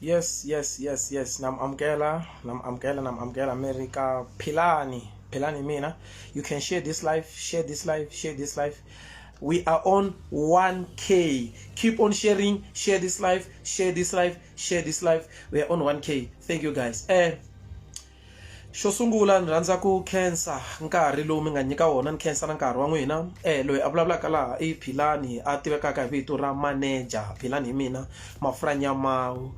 Yes. Nam amkela America. Philani mina. You can share this life. We are on 1K. Keep on sharing. Share this life. We are on 1K. Thank you guys. Xo sungula ni rhandza ku khensa nkarhi lowu mi nga nyika wona ni khensa na nkarhi wa n'wina loyi a vulavulaka laha i Philani a tivekaka hi vito ra manager Philani hi mina mafurha nyamawu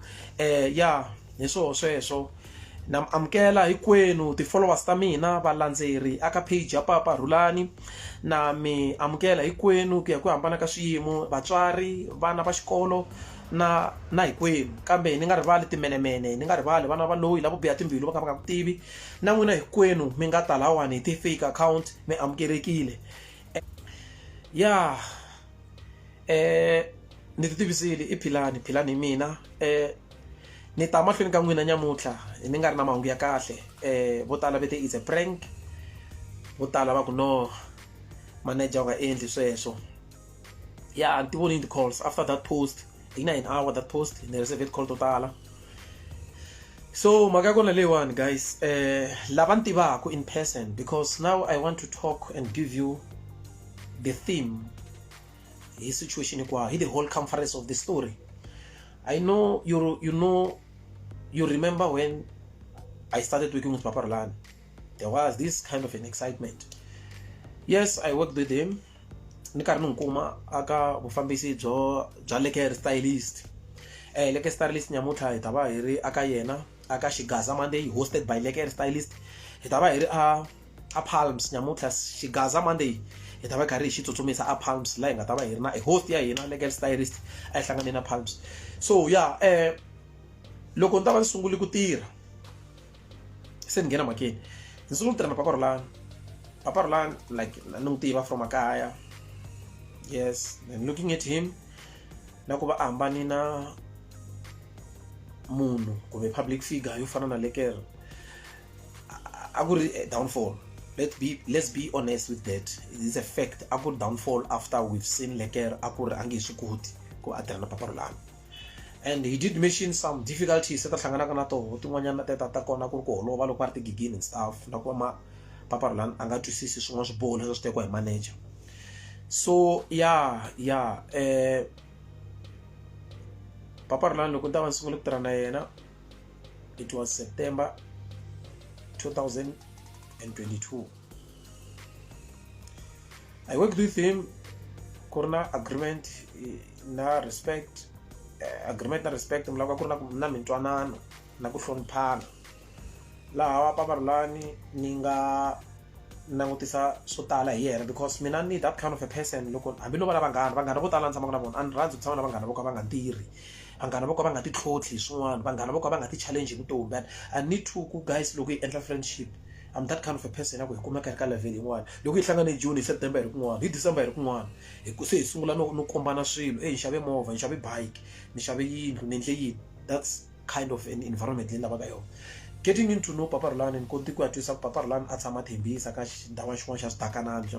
ya hi sweswo na amukela hinkwenu ti-followers ta mina valandzeri aka page ya Papa Rhulani na mi amukela hinkwenu ku ya ku hambana ka swiyimo vatswari vana va xikolo na hinkwenu kambe ni nga rivali timenemene ni nga rivali vana va loyi lavo biha timbilu va nga ku tivi na n'wina hinkwenu mi nga ta lawani hi ti-fake account mi amukelekile ya ni titivisile i Philani hi mina ni ta mahlweni ka n'wina nyamutlha ni nga ri na mahungu ya kahle vo tala vete it's a prank vo tala va ku no manager wa nga endli sweswo ya ni ti vonile ti-calls after that post in an hour that post ni receive call totala so maka kona leyiwani guys lava ni tivaka in person because now I want to talk and give you the theme hi situation hinkwayo hi the whole conference of the story. I know you remember when I started working with Papa Rhulani. There was this kind of an excitement. Yes, I worked with him. Ni karhi ni nkuma aka vufambisi byo leke stylist. Leke stylist nyamutlha hi ta va hi ri aka yena aka Xigaza Monday hosted by leke stylist. Hi ta va hi ri a Palms nyamutlha Xigaza Monday. Hi ta va karhi hi xitsutsumisa a Palms la hi nga ta va hi ri na host ya hina leke stylist a hlangane na Palms. So yeah, loko ni ta va ni sungule ku tirha se ni nghena makeni ni sungule ku tirha na Papa Rhulani like ni n'wi tiva from makaya. Yes, and looking at him na ku va ambani na munhu kumbe public figure yo fana na lekere a ku ri downfall. Let's be honest with that. It is a fact. A ku downfall after we've seen lekere a ku ri a nge swi koti ku a tirha na Papa Rhulani. And he did mention some difficulties that hlanganaka na toho tin'wanyana ta kona ku ri ku holova loko va ri tigigini and stuff na ku va Papa Rhulani a nga twisisi swin'wana swiboho leswi swi tekiwa hi manager. So yeah Papa Rhulani loko ni ta va ni sungule ku tirha na yena it was September 2022. I worked with him ku ri na agreement na respect mi lava ku ri na mintwanano na ku hloniphana laha Papa Rhulani ni nga langutisa swo tala hi yena because mina ni that kind of a person loko hambi no va na vanghana vo tala ni tshamaka na vona a ni rhandzi ku tshama na vanghana vo ka va nga tirhi vanghana vo ka va nga ti tlhontlhi swin'wana vanghana vo ka va nga ti challenge hi vutomi but I need to ku guys loko hi endla friendship I'm that kind of a person ya ku hi kumeka hi ka level yin'wana loko hi hlangane hi June hi September hi ri kun'wana hi December hi ri kun'wana se hi sungula no kombana swilo hi xave movha hi xave bike ni xave yindlu ni endle yini. That's kind of an environment leyi ni lavaka yona. Getting into know Papa Rhulani ni koti ku ya twisa Papa Rhulani a tshama thembisa ka xindawana xin'wana xa switakanani xa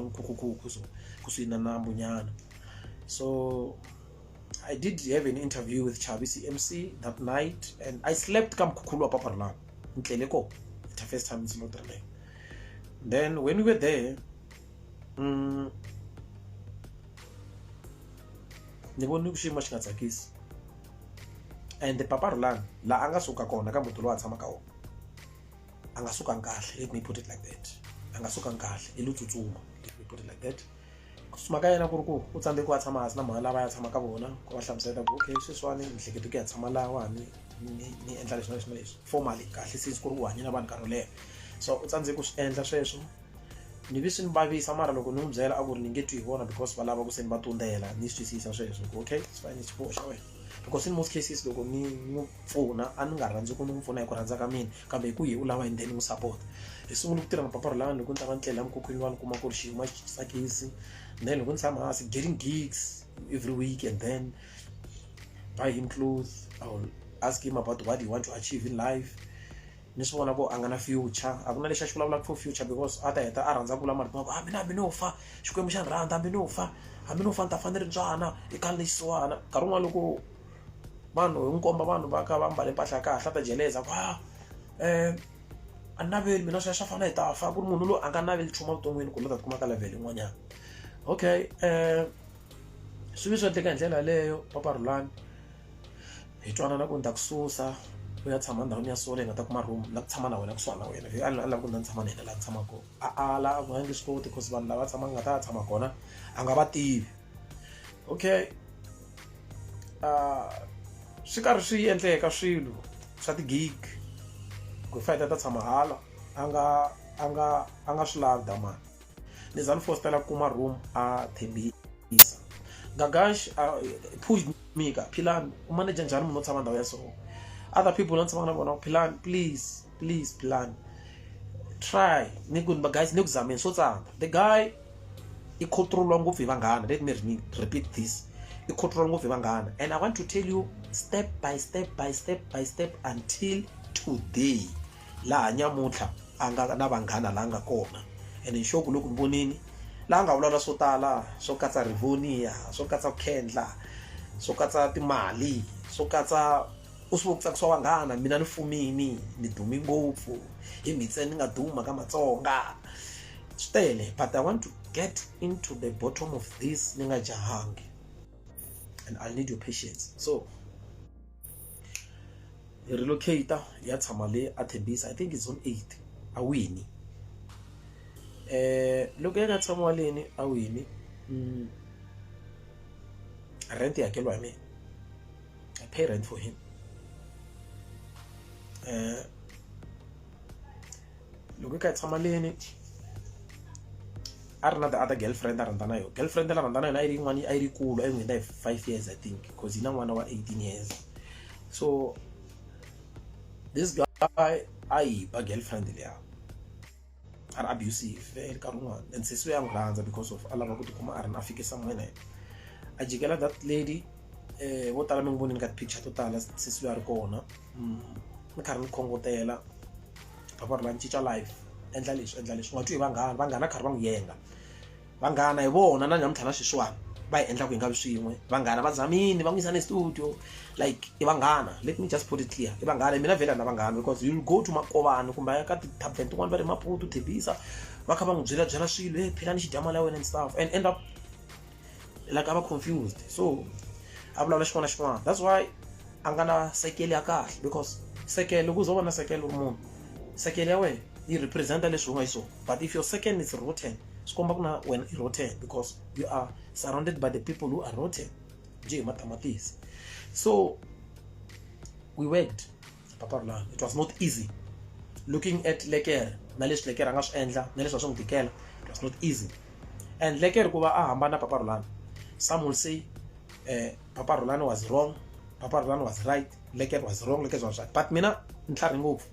kusuhi na nambunyana. So I did have an interview with Chavisi MC that night and I slept ka mkhukhulu wa Papa Rhulani ni tlele ko the first time ndzi lo tirha naye. Then when we were there ni vone ku xiyimo xi nga tsakisi and the Papa Rhulani la a nga suka kona ka muti lowu a tshamaka wona a nga suka kahle, let me put it like that. A nga suka kahle i lo tsutsuma, let me put it like that. Ku tsutsuma ka yena ku ri ku u tsandzeke ku ya tshama hansi na mhana lava ya tshama ka vona ku va hlamusela ku okay sweswiwani ni hleketa ku ya tshama lawani ni endla leswi na leswi formally kahle since ku ri u hanye na vanhu nkarhi wo leha. So u tsandzeke ku swi endla sweswo ni vi swi ni vavisa mara loko ni n'wi byela a ku ri ni nge twi hi vona because va lava ku se ni va tundela ni swi twisisa sweswo okay it's fine it's xiboho xa wena because in most cases loko ni n'wi pfuna a ni nga rhandzi ku ni n'wi pfuna hi ku rhandza ka mina kambe hi ku hi u lava and then n'wi support. Hi sungule ku tirha na Papa Rhulani loko ni ta va ni tlela mukhukhwini wa ni kuma ku ri xiyimo a xi tsakisi then loko ni tshama hansi getting gigs every week and then buy him clothes I will ask him about what he want to achieve in life. Ni swi vona ku a nga na future a ku na lexi a xi vulavulaka for future because a ta heta a rhandza ku vula marito ku hambi no fa xikwembu xa ni rhandza hambi no fa ni ta fanele ntswana i kale lexisiwana nkarhi wun'wana loko vanhu hinkomba vanhu va ka va mbale mpahla kahle ta jeleza a naveli mina swa fana hi ta fa ku ri munhu loyi a nga naveli nchumu vuton'wini ku lota kuma ka level yin'wanyana. Okay, swi swi endleka hi ndlela leyo Papa Rhulani hi twanana ku ni ta ku susa u ya tshama ndhawini ya so leyi nga ta kuma room na ku tshama na wena kusuhana na wena a lava ku ni tshama na yena laha ni tshamaka kona la a nga nge swi koti because vanhu lava tshama nga ta tshama kona a nga va tivi. Okay, swi karhi swi endleka swilo swa ti-gig ku fayita ta tshama hala a nga swi lavi damani ni za ni fostela ku kuma room a Thembisa Gagash pushed me ka Philani u manager njhani munhu o tshama ndhawu ya so. Other people don't tshama na vona Philani please Philani try ni ku guys ni ku zameni swo tsana. The guy I control ngopfu hi vanghana. Let me repeat this. I control ngopfu hi vanghana, and I want to tell you step by step until today laha nyamutlha a nga na vanghana laha nga kona. And hi xoku loko ni vonini laha nga vulavula swo tala swo katsa Rivonia, swo katsa Kendla, swo katsa timali, swo katsa u swi tsakisa vanghana. Mina ni fumini ni dumi ngopfu hi mitse ni nga duma ka Matsonga stele, but I want to get into the bottom of this ni nga jahangi, and I need your patience. So relocator ya tshama le a Thembisa, I think it's on 8 a Winnie. Loko ya tshama leni a Winnie, rent yakelwa hi mina. I pay rent for him. Loko ka tshama leni a ri na the other girlfriend a rhandana na yo. Girlfriend la rhandana na yona a yi ri kulu, a yi n'wina hi 5 years I think, because yi na n'wana wa 18 years. So this guy a yiba girlfriend liya a ri abusive nkarhi wun'wana, and sesi ya n'wi rhandza because of a lava ku tikuma a ri na fike somewhere na yena a jikela that lady. Vo tala mi ngi vonini ka picture to tala sesi ya ri kona, ni karhi ni khongotela Papa Rhulani cinca life, endla leswi nga twi hi vanghana karhi va n'wi yenga. Vanghana hi vona na nyamutlha na sweswiwani va hi endla ku hi nga vi swin'we. Vanghana va zamini va n'wi yisa na studio, like i vanghana. Let me just put it clear, i vanghana. Mina vhela na vanghana, because you'll go to Makovani kumbe ka ti-tavern tin'wana va ri Maputo, Thembisa, va kha va n'wi byela swilo, Philani xidyamala ya wena and stuff, and end up like a va confused. So a vulavula xin'wana xin'wana. That's why a nga na sekele ya kahle, because sekele loko u zo va na sekele u ri munhu, sekele ya wena yi representa leswi u nga yisona. But if your second is rotten, swi komba ku na wena i rotten, because you are surrounded by the people who are rotten. Nje matamatisi. So we worked Papa Rhulani. It was not easy. Looking at Lekere na leswi Lekere a nga swi endla na leswi a swi n'wi tikela, it was not easy. And Lekere ku va a hambana Papa Rhulani, some will say Papa Rhulani was wrong, Papa Rhulani was right, Lekere was wrong, Lekere was right. But mina ntlhari ngopfu,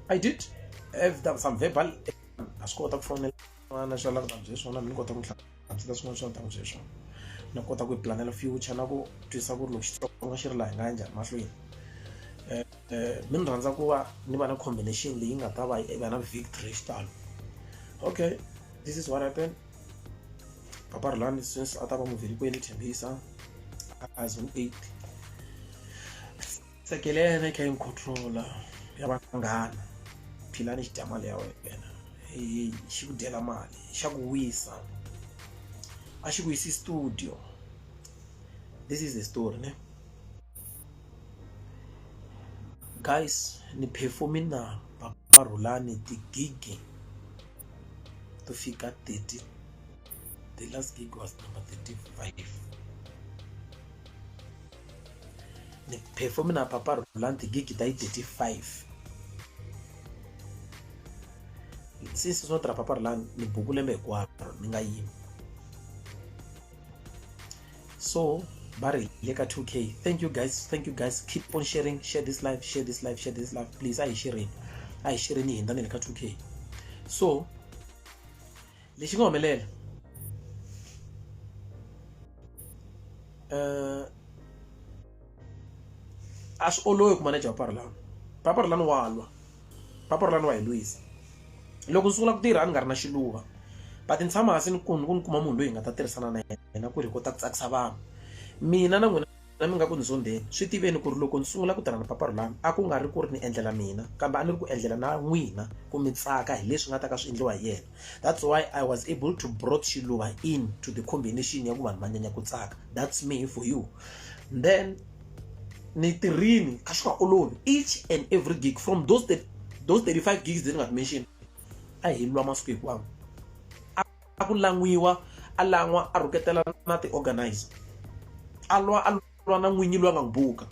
I did have some verbal, a swi kota ku fonela na swi lava ku byela swona, ni kota ku hlamusela swin'wana swa ta n'wi byela swona, na kota ku planela future na ku twisa ku ri loko Xitsonga xi ri laha hi nga ya njhani mahlweni. Mi ni rhandza ku va ni va na combination leyi nga ta va na victory xitalo. Okay, this is what happened. Papa Rhulani since a ta va muvheli kwini Thembisa as on 8 sekelene ka controller ya vanghana. Philani xidyamala ya wena xi ku dyela mali, xa ku wisa, a xi ku yisi studio. This is the story, ne guys. Ni performing na Papa Rhulani ti-gig to fika 30. The last gig was number 35. Ni performing na Papa Rhulani ti-gig ta 35. Since it's not Papa Rhulani, ni buku lembe hinkwaro ni nga yimi. So bari le ka 2K. Thank you guys, keep on sharing, share this live, please. Ayi sharing hi ndani le ka 2K. So lexi nga humelela a swi olovi ku manager Papa Rhulani wa lwa, Papa Rhulani wa hi lwisa. Loko ni sungula ku tirha a ni nga ri na xiluva, but ni tshama hansi ni kuma munhu loyi hi nga ta tirhisana na yena ku ri kota ku tsakisa vanhu. Mina na n'wina na mi nga ku ni zondeni swi tiveni ku ri loko ni sungula ku tirha na Papa Rhulani a ku nga ri ku ri ni endlela mina kambe a ni ri ku endlela na n'wina ku mi tsaka hi leswi nga ta ka swi endliwa hi yena. That's why I was able to brought Xiluva in to the combination ya ku vanhu va nyanya ku tsaka. That's me for you. And then ni tirhini ka swi nga olovi each and every gig from those 35 gigs that ni nga mention a hi lwa masiku hinkwawo a ku lan'wiwa a lan'wa a rhuketela na ti-organizer a lwa na n'winyi loyi a nga n'wi buka.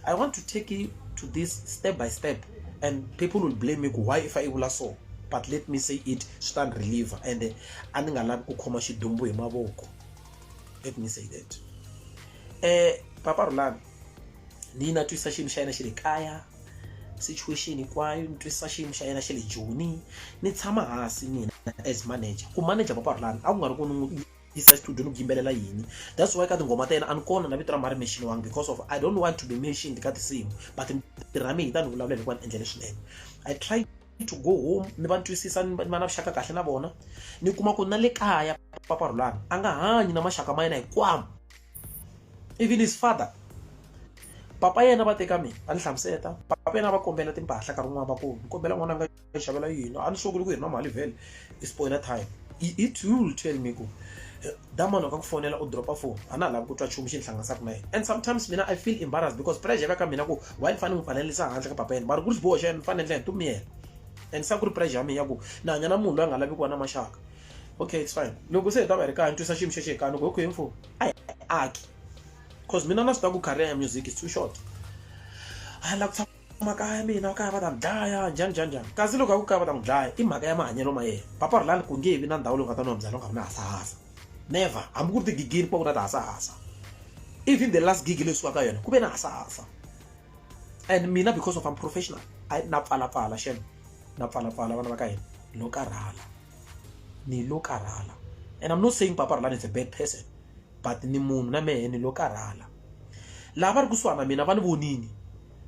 I want to take you to this step by step and people will blame me why if I vula so, but let me say it swi ta ni reliever and a ni nga lavi ku khoma xidumbu hi mavoko. Let me say that. Papa Rhulani ni na twisa xiyimo xa yena xi le kaya situation hinkwayo ni twisisa xiyimo xa yena xa le Joni ni tshama hansi mina as manager ku manager Papa Rhulani a ku nga ri ku ni yisa studio no gimbelela yini. That's why ka tingoma ta yena a ni kona na vito ra mari mention wangi because of I don't want to be mentioned ka tinsimu but tirha mina ta ni vulavula hikuva ni endlele swinene. I try to go home ni va ni twisisa ni va na vuxaka kahle na vona ni kuma ku na le kaya Papa Rhulani a nga hanyi na maxaka ma yena hinkwawo even his father. Papa yena va teka mina va ni hlamuseta papa yena va kombela timpahla nkarhi wun'wana va ku ni kombela n'wana nga xavela yini a ni sunguli ku hi na mali vhele i spoiler time. It will tell me ku damano ka ku fonela u dropa phone a na lavi ku twa nchumu xi ni hlanganisaka na yena and sometimes mina I feel embarrassed because pressure ya ka mina ku why ni fanele ni pfalelisa handle ka papa yena mara ku ri xiboho xa yena ni fanele ndlela ntumiyela and sa ku ri pressure ya mina ya ku na hanya na munhu loyi a nga lavi ku va na maxaka. Okay, it's fine. Loko se hi ta va hi ri kaya ni twisa xiyimo xexi ekaya ni ku okay mfo a aki because mina na swi tiva ku career ya music is too short. A lava ku tshama kaya mina kaya va ta ni dlaya njhani kasi loko a ku kaya va ta n'wi dlaya i mhaka ya mahanyelo ma yena. Papa Rhulani ku nge vi na ndhawu leyi nga ta nwa byalwa nkarhi na hasahasa never hambi ku ri tigigini ku na ta hasahasa even the last gig leyi suka ka yona ku ve na hasahasa and mina because of I'm professional na pfalapfala xena na pfalapfala vana va ka hina ni lo karhala and I'm not saying Papa Rhulani is a bad person but ni munhu na mehe ni lo karhala. Lava ri kusuhana mina va ni vonini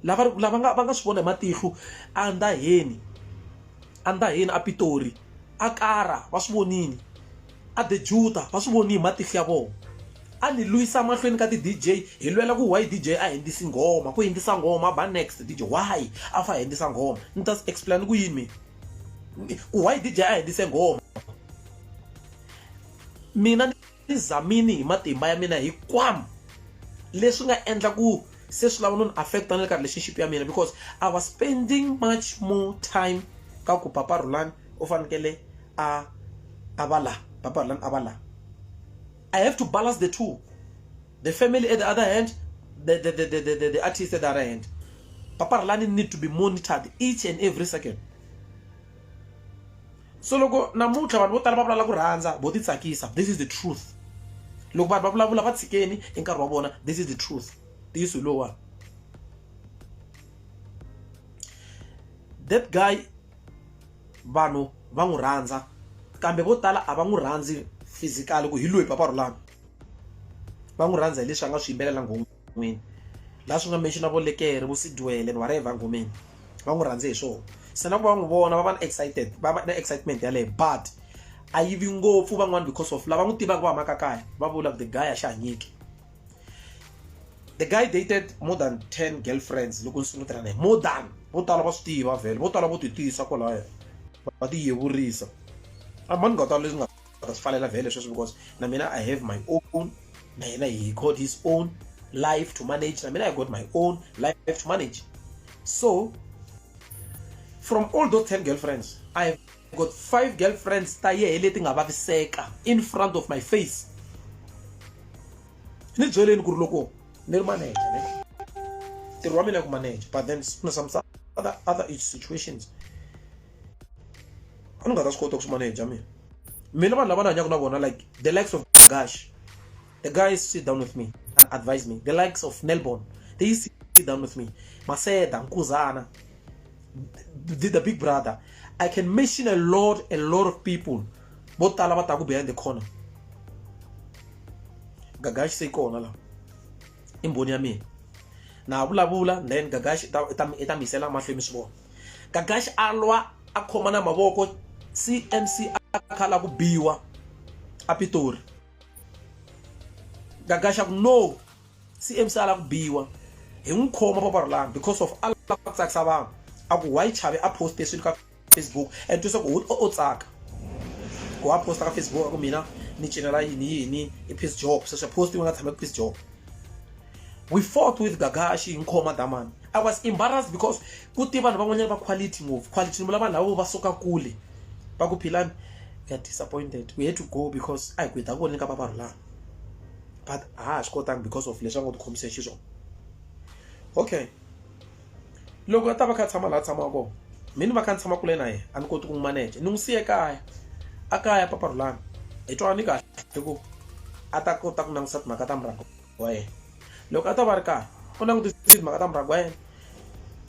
lava va nga swi vona hi matihlo a ndaheni a Pitori a Kara va swi vonini a The Juta va swi voni hi matihlo ya vona a ni lwisa mahlweni ka ti-DJ hi lwela ku why DJ a hindzisi nghoma ku hindzisa nghoma ba next DJ why a fa hindzisa nghoma ni ta explain ku yini mina ku why DJ a hindzise nghoma mina ni zamini hi matimba ya mina hinkwawo leswi nga endla ku se swi lava no affect na le ka relationship ya mina because I was spending much more time ka ku Papa Rhulani u fanekele a vala Papa Rhulani a vala. I have to balance the two, the family at the other hand, the artist at the other hand. Papa Rhulani need to be monitored each and every second. So loko namuntlha vanhu vo tala va vulavula ku rhandza vo ti tsakisa, this is the truth. Loko vanhu va vulavula va tshikeni hi nkarhi wa vona, this is the truth. Tiyiso lowa that guy vanhu va n'wi rhandza kambe vo tala a va n'wi rhandzi physically ku hi loyi Papa Rhulani va n'wi rhandza hi leswi a nga swi yimbelela ngomeni laha swi nga mention vo lekere vo sidwele ni whatever ngomeni va n'wi rhandze hi swona se na ku va n'wi vona va va na excited va va na excitement yaleyo but a yivi ngopfu van'wana because of lava n'wi tivaka va humaka kaya va vula the guy a xi hanyiki. The guy dated more than 10 girlfriends loko ni sungula na more than vo tala va swi tiva vhele vo tala vo ti tisa kwalaya va ti yevurisa a mani nga tala leswi nga ta swi falela vhele sweswo because na mina I have my own na yena he got his own life to manage na mina I got my own life to manage. So from all those 10 girlfriends I have got 5 girlfriends ta yehe leti nga vaviseka in front of my face ni byeleni ku ri loko ni ri manager ne ntirho wa mina ku manage but then some other situations a ni nga ta swi kota ku swi manager mina vanhu lava ni hanyaka na vona like the likes of Gash, the guys sit down with me and advise me. The likes of Nelbon, they sit down with me. Maseda, Nkuzana, the big brother. I can mention a lot of people but talabataku behind the corner. Gagash say corner la imboni ya mina na bula then Gagash ita misela mahlo misbo Gagash alwa akhoma na mavoko CMC akhala ku biwa a Pitori. Gagash no CMC ala ku biwa hi n'wi khoma Papa Rhulani because of ala ku tsakisa vanhu a ku why chave a poste swilo ka Facebook and to say ku o tsaka ku a posta ka Facebook ku mina ni cinela yini i peace job so posti nga tshama ku peace job. We fought with Gagashi in Koma Daman. I was embarrassed because good people have quality move. Quality kule. Baku Philani, we are disappointed. We had to go because I quit. I go nika Papa Rhulani. But I got because of lesson of conversation. Okay. Logo tabaka tsama la tsama go. Mini ba kan tsama kule nae an ko tu manage. Nung siya kaya. Akaya Papa Rhulani. Ito ani ka. Go. Atako tak nang sat makatamra ko. Wae. Look at Abarca, when I'm with Madame Ragway,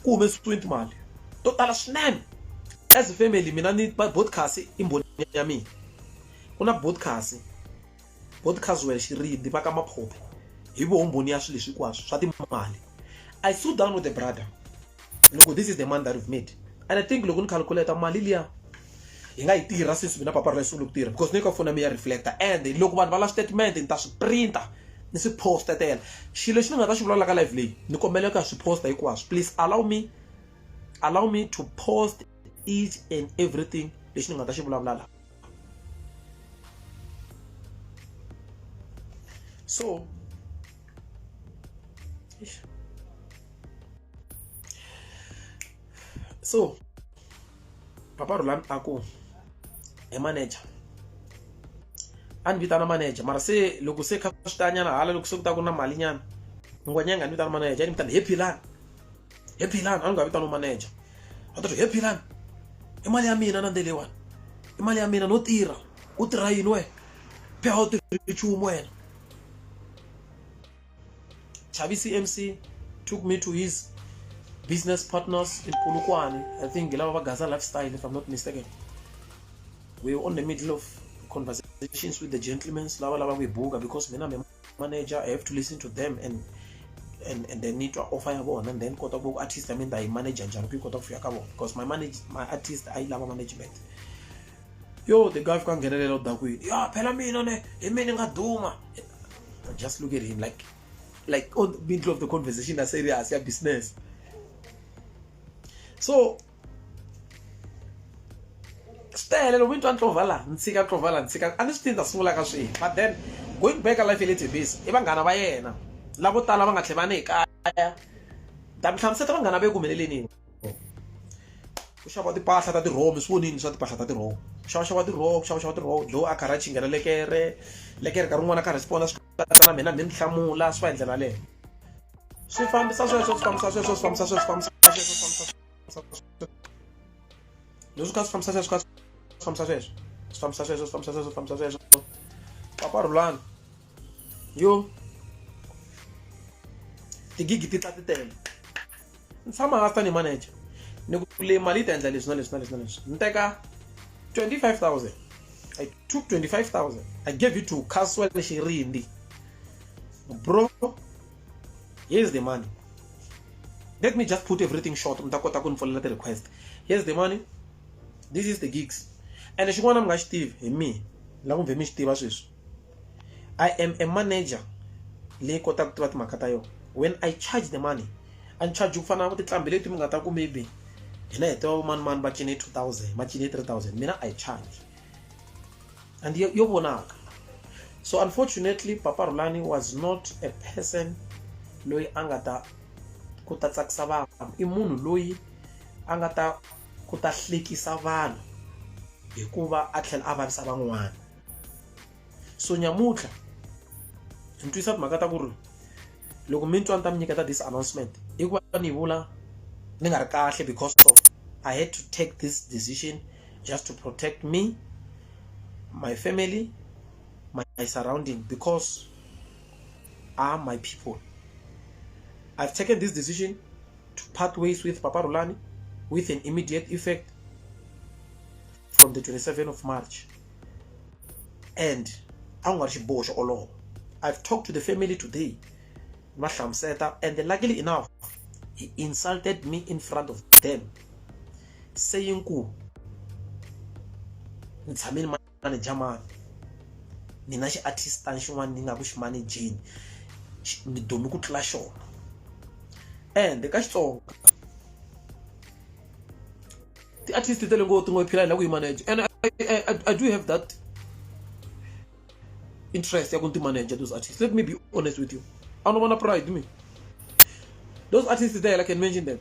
who was 20 mile. Total snap. As a family, Minani, but podcast in Bonyami. Una podcast. Podcast where she read the Bacama Pope. He won't Boniashly, she was shutting Mali. I sat down with the brother. Look, this is the man that we've made. And I think Logan calculator Malilia. In I tear races with a papa look there because Nico for me a reflector and the look one valid statement in that printer. Nisi post that there. She listen to that like a lively. Nico Melaka should post the equals. Please allow me to post each and everything. Listening to that blah blah. So Papa Rhulani ako a manager. Anvita na manager mara se loko se kastanya na hala loko se kuta kuna mali nyana ngwanyanga anvita na manager ni mtani happy land anga vita no manager atatu happy land imali ya mina na ndele wana imali ya mina no tira utira yinwe pe ho tichumo wena. Chavi CMC took me to his business partners in Polokwane. I think Gelawa Gaza lifestyle if I'm not mistaken. We were on the middle of conversations with the gentlemen, lava we boga because when I'm a manager, I have to listen to them and they need to offer a one and then quote about artist. I mean, I manage and Janpi quote of because my artist, I love management. Yo, the guy can get a lot that way. Yeah, Pelamino, a meaning a doma. Just look at him like on the middle of the conversation, I say, yeah, I business. So, still, we don't trovala, nsika. Understand the small like a shame. But then, going back a life a little bit, even Gana Bayena, Labota Lavanga Clemane, Dam Kamseta Gana Begumelini. Push about the pass at the Rome, swooning, shot the pass at the Rome. Show the road, show the road, low Akaraching and a leker Karumana correspondence, Mena Minkamu, last fight and Ale. So from Lucas from Sasha from Papa Rhulani, you the gig it at the time. Some are asking manager. Nugule Malita and listen. Nteka 25,000. I took 25,000. I gave it to Caswell Shirindi. Bro, here's the money. Let me just put everything short. For letter request. Here's the money. This is the gigs. And she want to Steve and me. I am a manager. When I charge the money, and charge you for now the tambele to Mangataku maybe. And I tell man but you need 2,000, but you need 3,000. Mina I charge. And you won't. So unfortunately, Papa Rhulani was not a person Lui Angata Kutatsak Savan. Imun Lui Angata Kutasliki Savan. Yekuba Akel Avan Savan. So Nyamuka. And Twisat Magataguru. Loguminto Antam Nikata this announcement. Igwa Nibula Ningarakashi because of I had to take this decision just to protect me, my family, my surrounding, because are my people. I've taken this decision to part ways with Papa Rhulani with an immediate effect from the 27th of March. And I've talked to the family today, and luckily enough, he insulted me in front of them, saying, Ninashi artist and she want ningabush managing. ni domi ku tlula xona and ka Xitsonga the artist tele ngoti ngo Philani la ku manage and I do have that interest ya ku manage those artists. Let me be honest with you, I don't want to pride me. Those artists there, I can mention them.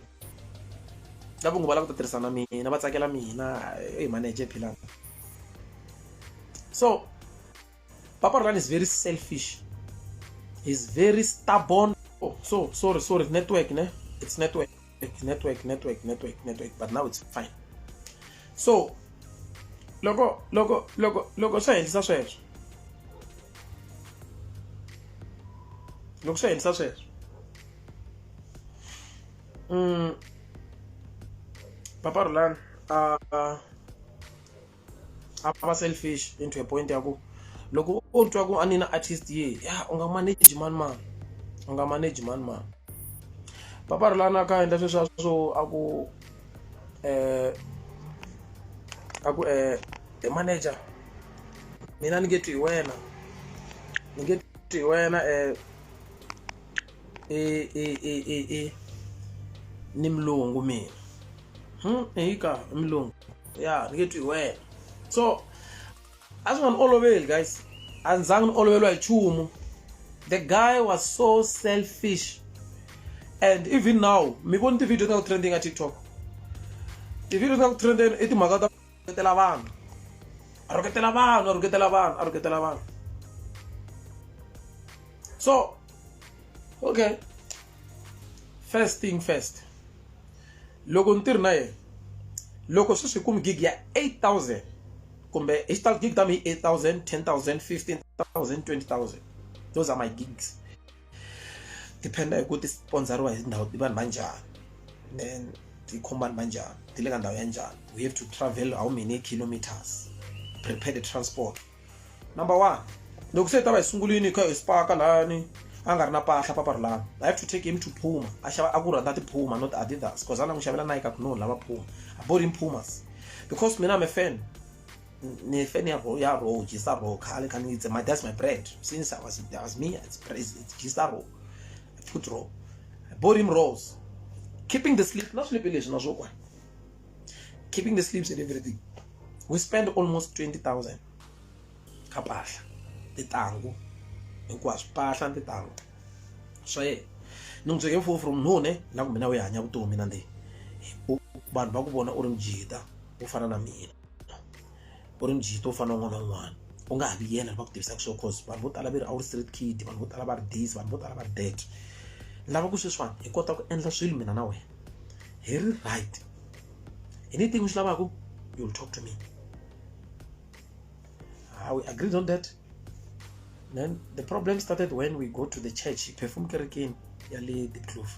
Lavo nguvala ku tirhisana mina va tsakela mina manage Philani. So Papa Rhulani is very selfish. He's very stubborn. Oh, so sorry, network, ne? It's network, but now it's fine. So, logo, swa endlisa sweswo. Loko swa endlisa sweswo. Papa Rhulani, aba selfish into a point ya ku loko o twa ku anina artist ye unga manage man Papa Rhulani ka endla sweswo so aku manager mina ni get to wena ni mlungu mina eka mlungu ni get to wena. So as one all over guys, and zang all over chumu. The guy was so selfish, and even now, me want the video now trending at TikTok. The video now trending iti magata aruketelavan. So, okay. First thing first. Logo ntirna ye. Logo sisi kum gig ya 8,000. Kumbe install gig dami 8,000, 10,000, 15,000, 20,000. Those are my gigs. Depend on what the sponsor wise now. Diban manjani. Then the command manjani. Dilega ndawo yanjani. We have to travel how many kilometers. Prepare the transport. Number one. Nokuseta ba isungulini ka isparka lani. Angarna pahla Papa Rhulani. I have to take him to Puma. Ashaba akura that Puma, not Adidas. Because ana ngushabela Nike akuno lava Puma. I bought him Pumas. Because mina I'm a fan. Ni fan ya ro jisa ro khale kan it's that's my brand. Since I was me, it's jisa ro. I put ro. I bought him rolls. Keeping the sleep, not sleeping is not so. Keeping the sleeps and everything. We spend almost 20,000. Kapahla. The tango. Inkwaswo pahla the tango. So yeah. Nungizeke mfo from none la ku mina we hanya vutomi na ndi. Vanhu va ku vona u ri mjita u fana na mina. U ri mjita u fana n'wana un'wana. U nga ha vi yena va ku tivisa ku so cause vanhu vo tala va ri a wu ri street kid, vanhu vo tala va ri this, vanhu vo tala va ri that. Lava ku sweswiwani hi kota ku endla swilo mina na wena. Hi ri right. Anything u swi lavaka, you'll talk to me. We agreed on that. Then the problem started when we go to the church. Perform kerekeni ya le the Kloof.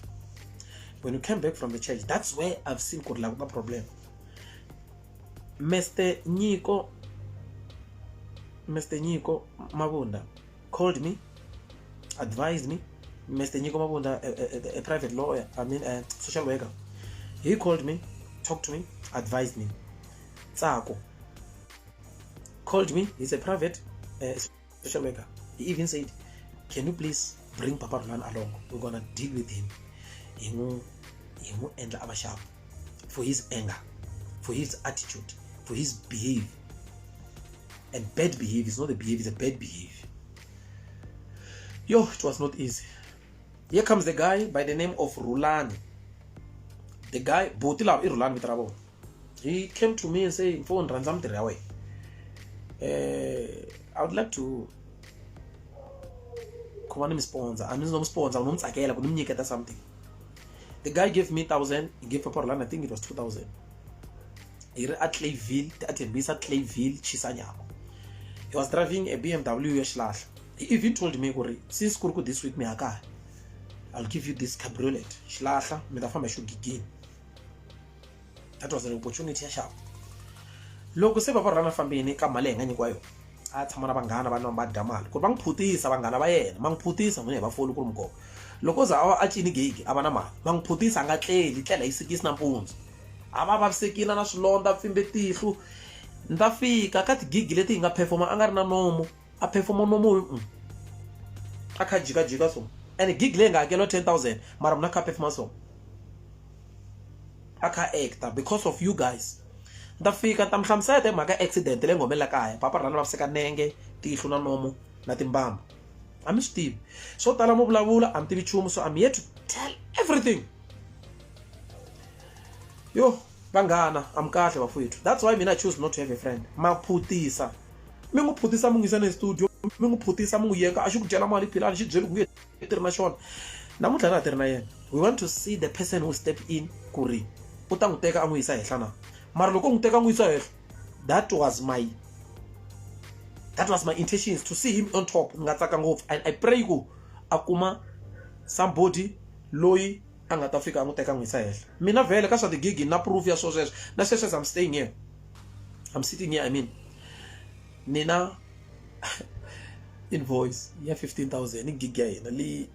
When we came back from the church, that's where I've seen the problem. Mr. Nyiko Mabunda called me, advised me. Mr. Nyiko Mabunda, a private lawyer, I mean a social worker. He called me, talked to me, advised me. Tsako called me, he's a private social worker. He even said, can you please bring Papa Rhulani along? We're gonna deal with him. He won't end up sharp for his anger, for his attitude, for his behavior. And bad behavior is not a behavior, it's a bad behavior. Yo, it was not easy. Here comes the guy by the name of Rhulani. The guy, Botila Rhulani Mitrabo. He came to me and said, phone ransom away. I would like to come on sponsor. I'm not sponsor, I'm not something. The guy gave me 1,000, he gave Papa Rhulani, I think it was 2,000. He at Clayville, at Clayville, Chisanyama. He was driving a BMW. He even told me, since Kurku this week, I'll give you this cabriolet. That was an opportunity. Loko se Papa Rhulani fambini ka mali ngani kwayo. A tshama na vanghana va nwa badamali. Ku bang phutisa vanghana va yena, mang phutisa mune va foli ku mko. Loko za a cini gig ava na mali. Mang phutisa nga tleli, tlela isikisi na mpunzi. Ava vavisekile na swilondza pfimbe tihlu. Nda fika ka tigig leti nga performa a nga ri na nomo. A performa nomo. A kha jika so. and gig leyi nga hakeriwa 10,000 mara mna kha performance aka actor because of you guys. Ta fika ta mhlamusela hi mhaka accident leyi ngomela kaya papa Rhulani vaviseka nenge tihlo na nomo na timbamba a mi swi tivi so tala mo vulavula a mi tivi nchumu so I'm here to tell everything. Yo vanghana am kahle bafowethu, that's why mina I choose not to have a friend. Maphutisa mi n'wi phutisa mi n'wi yisa ne studio, mi n'wi phutisa mi n'wi yeka a xi ku dyela mali Philani xi byeli ku vuye tirhi na xona namuntlha na tirhi na yena. We want to see the person who step in ku ri u ta n'wi teka a n'wi yisa henhla na mara loko n'wi teka a n'wi yisa henhla that was my intentions to see him on top nga tsaka ngopfu and I pray ku a kuma somebody loyi a nga ta fika a n'wi teka a n'wi yisa henhla. Mina vhele ka swa tigig na proof ya swo sweswo na sweswo I'm staying here, I'm sitting here, I mean nina invoice ya 15,000 i gig ya yena li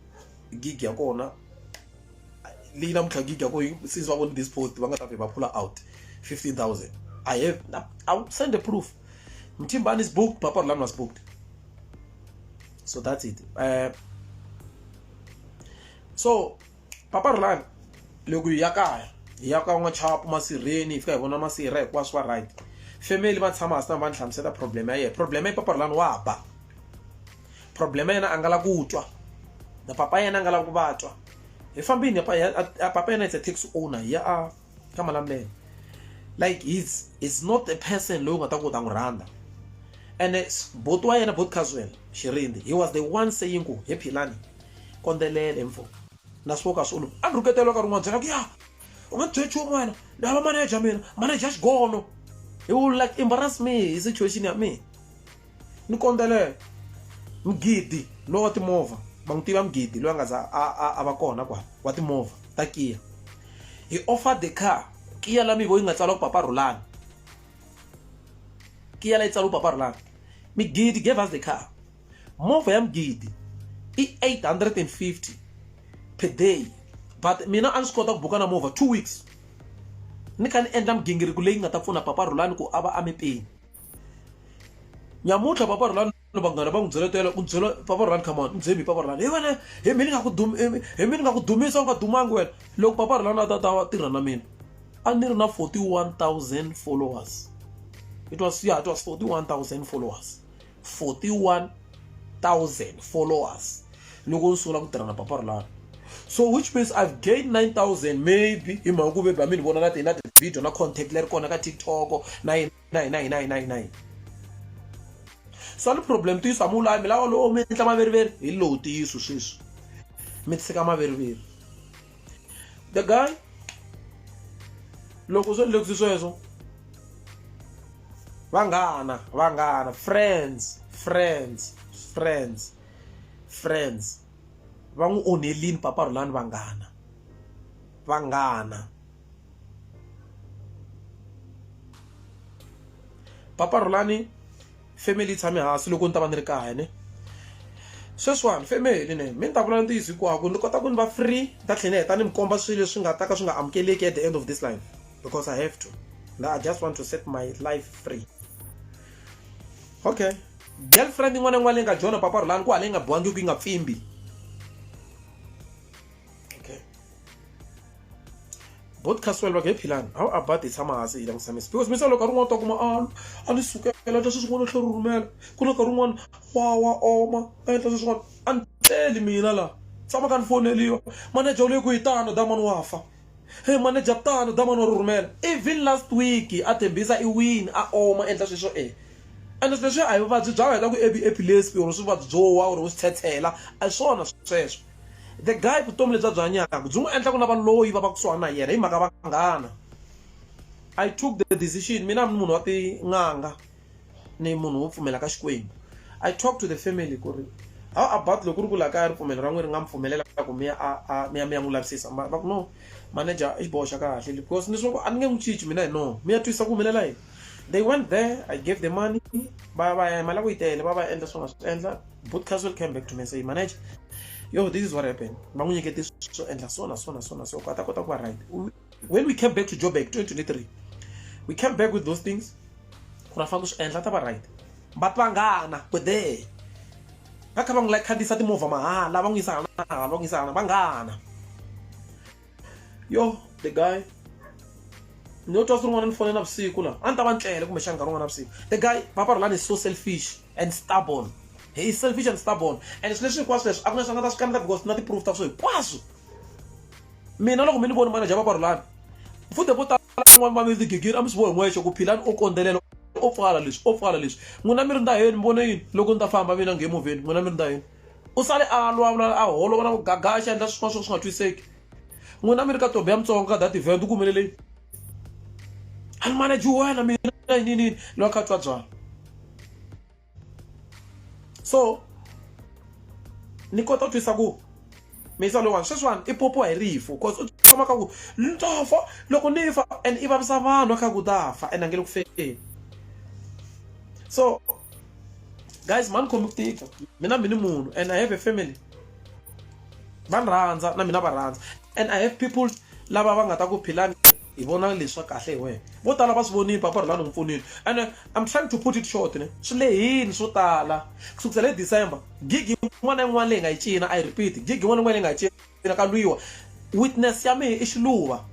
gig ya kona li namhla gig ya ko since wa this post va nga ta va pull out 15,000. I'll send the proof. Mtimbani is booked, Papa Rhulani was booked. So that's it. So Papa Rhulani loko yaka unga chapu masireni fika vona masire kwa swa right. Family va tshama hasi va nhlamusela problem ya yena. Problem ya Papa Rhulani wa ba. Problem yena angala ku twa. Na papa yena angala ku vatwa. Hi fambini papa yena is a taxi owner ya kama lambe. Like he's not a person loyi nga ta kota n'wi rhandza. And both wa yena both casual Shirindi, he was the one saying ku he Philani kondelele mfo na swoka swolo a ruketelo ka rin'wana byela ku ya u nga tshwe chumu wena lava manager mina manager xigono he will like embarrass me hi situation ya me ni kondelele mgidi lo wa timovha va n'wi tiva mgidi loyi a nga za a va kona kwa wa timovha ta Kia. He offered the car Kia la mi vo yi nga tsala ku Papa Rhulani, Kia la yi tsala ku Papa Rhulani. Mgidi gave us the car. Movha ya mgidi i 850 per day, but mina a ni swi kota ku buka na movha 2 weeks ni kha ni endla migingiriko leyi nga ta pfuna Papa Rhulani ku a va a mi peni. Nyamuntlha Papa Rhulani vanghana va n'wi byeletela ku byela Papa Rhulani come on mbyemi Papa Rhulani hi wena hi mina nga ku dumisa u nga dumangi wena. Loko Papa Rhulani a ta tirha na mina a ni ri na 41,000 followers. It was 41,000 followers. 41,000 followers loko ni sungula ku tirha na Papa Rhulani. So which means I've gained 9,000 maybe hi mhaka ku ve ba mi ni vona na tina video na contact leri kona ka TikTok 9. So ni problem ti sa mula mi lava lo mi endla maveriveri hi lo ti yiso sweswi mi tsika maveriveri. The guy loko swo lekisi sweswo vanghana friends va n'wi onhelini Papa Rhulani vanghana. Papa Rhulani family tshame hansi loko ni ta va ni ri kaya ne sweswiwani family ne mi ni ta vula ntiyiso hinkwako ni kota ku ni va free ta tlhela ni heta ni mi komba swilo leswi nga ta ka swi nga amukeleki at the end of this life because I have to. I just want to set my life free. Okay, girlfriend n'wana n'wana leyi nga joina Papa Rhulani ku hale yi nga bohangi ku yi nga pfimbi. Okay, both casual va ke Philani how about it tshama hansi hi langusamisa because mi sa loko rin'wana ta kuma a ni sukela leswi swin'wana tlhelo rhumela ku na ka rin'wana wa oma endla swin'wana a ni teli mina la tshama ka ni foneliwa manager leyi ku yi tano damani wa fa. Hey manager tano damani wa rhumela even last week a tembisa I win a oma endla sweswo and leswi a hi vuvabyi bya heta ku epilepsy or swivabyi byo wa or swi thetshela a swona sweswo. The guy vutomi lebyi bya hanyaka byi n'wi endla ku na vanhu loyi va kusuhana na yena hi mhaka vanghana. I took the decision, mina munhu wa tin'anga ni munhu wo pfumela ka Xikwembu. I talked to the family ku ri how about loko ri ku la kaya ripfumelo ra n'wina ri nga mi pfumelela ku mi ya n'wi lavisisa va ku no manager i xiboho xa kahle because ni swo a ni nge n'wi cinci mina no mi ya twisa ku humelela yini. They went there, I gave the money mala ku yi tele va endla swona swi endla. Both casual came back to me and say manager yo this is what happened va n'wi nyikete swo endla swona so ku a ta kota ku va right. When we came back to Joburg 2023 we came back with those things ku ra fa ku swi endla ta va right but vanghana ku there va kha va n'wi khandziyisa timovha mahala va n'wi yisa hala va n'wi yisa hala vanghana yo the guy no twa swin'wana ni fone navusiku laha a ni ta va tlele kumbe xana nkarhi wun'wana navusiku the guy Papa Rhulani is so selfish and stubborn. He is selfish and stubborn and leswi hinkwaswo leswi a ku na swi nga ta swi kandla because na ti-proof ta swo hinkwaswo mina loko mi ni voni manager Papa Rhulani futhi vo tala n'wana va mi tigigiri a mi swi vohi n'wexe ku Philani o kondzelela o pfala leswi n'wina mi ri ndaheni mi vone yini loko ni ta famba mina nge movheni n'wina mi ri ndaheni u sale a lwa a holova na ku gagaxa endla swin'wana swo swi nga twiseki n'wina mi ri ka tobe ya mutsongo ka that event u kumelele a ni manager wena mina yini loko kha twa byala so ni kota ku twisa ku misa lowani sweswiwani i popiwa hi rifu cause u tshama ka ku ni ta fa loko ni fa and i vavisa vanhu kha ku ta fa and a nge le ku feni so guys mani khomi ku tika mina mi ni munhu and I have a family va ni rhandza na mina va rhandza and I have people lava va nga ta ku Philani hi vona leswi kahle hi wena vo tala va swi vonile Papa Rhulani n'wi pfunile and I'm trying to put it short ne swi lehini swo tala kusukela hi December gig yin'wana na yin'wana leyi nga yi cina I repeat gig yin'wana na yin'wana leyi nga yi cina ka lwiwa witness ya mehe i xiluva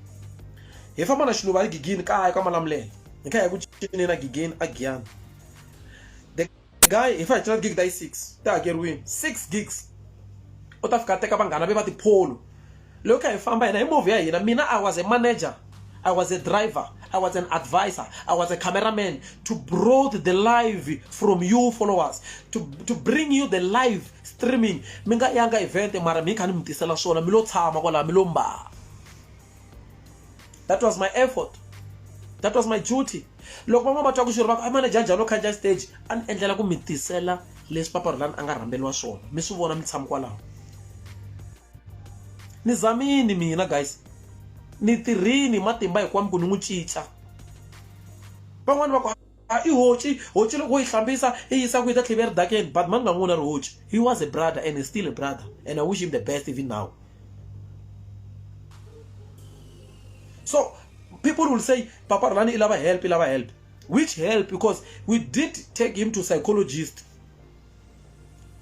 hi famba na xiluva hi gigini kaya ka Malamulele hi kha hi ku cineni na gigini a Giyani the guy if I cina gig ta yi 6 ta hakeriwile 6 gigs u ta fika teka vanghana ve va tipholo loko kha hi famba hina hi movie ya hina mina I was a manager, I was a driver, I was an advisor, I was a cameraman to broad the live from you followers, to bring you the live streaming. Minga yanga event mara mi kha ni mtisela swona mi lo tshama kwala mi lo mba. That was my effort. That was my duty. Loko mama batwa ku xirho va manager njalo kha stage an endlela ku mitisela leswi Papa Rhulani anga rhambeliwa swona. Mi swi vona mi tshama kwala. Ni zamini mina guys. Ni tirhini matimba hikwami ku ni n'wi cinca van'wana va ku i hoci loko yi hlambisa i yisa ku yi ta tlhiveri dakeni but mani nga n'wina ri hoci he was a brother and he's still a brother and I wish him the best even now. So people will say Papa Rhulani i lava help which help because we did take him to psychologist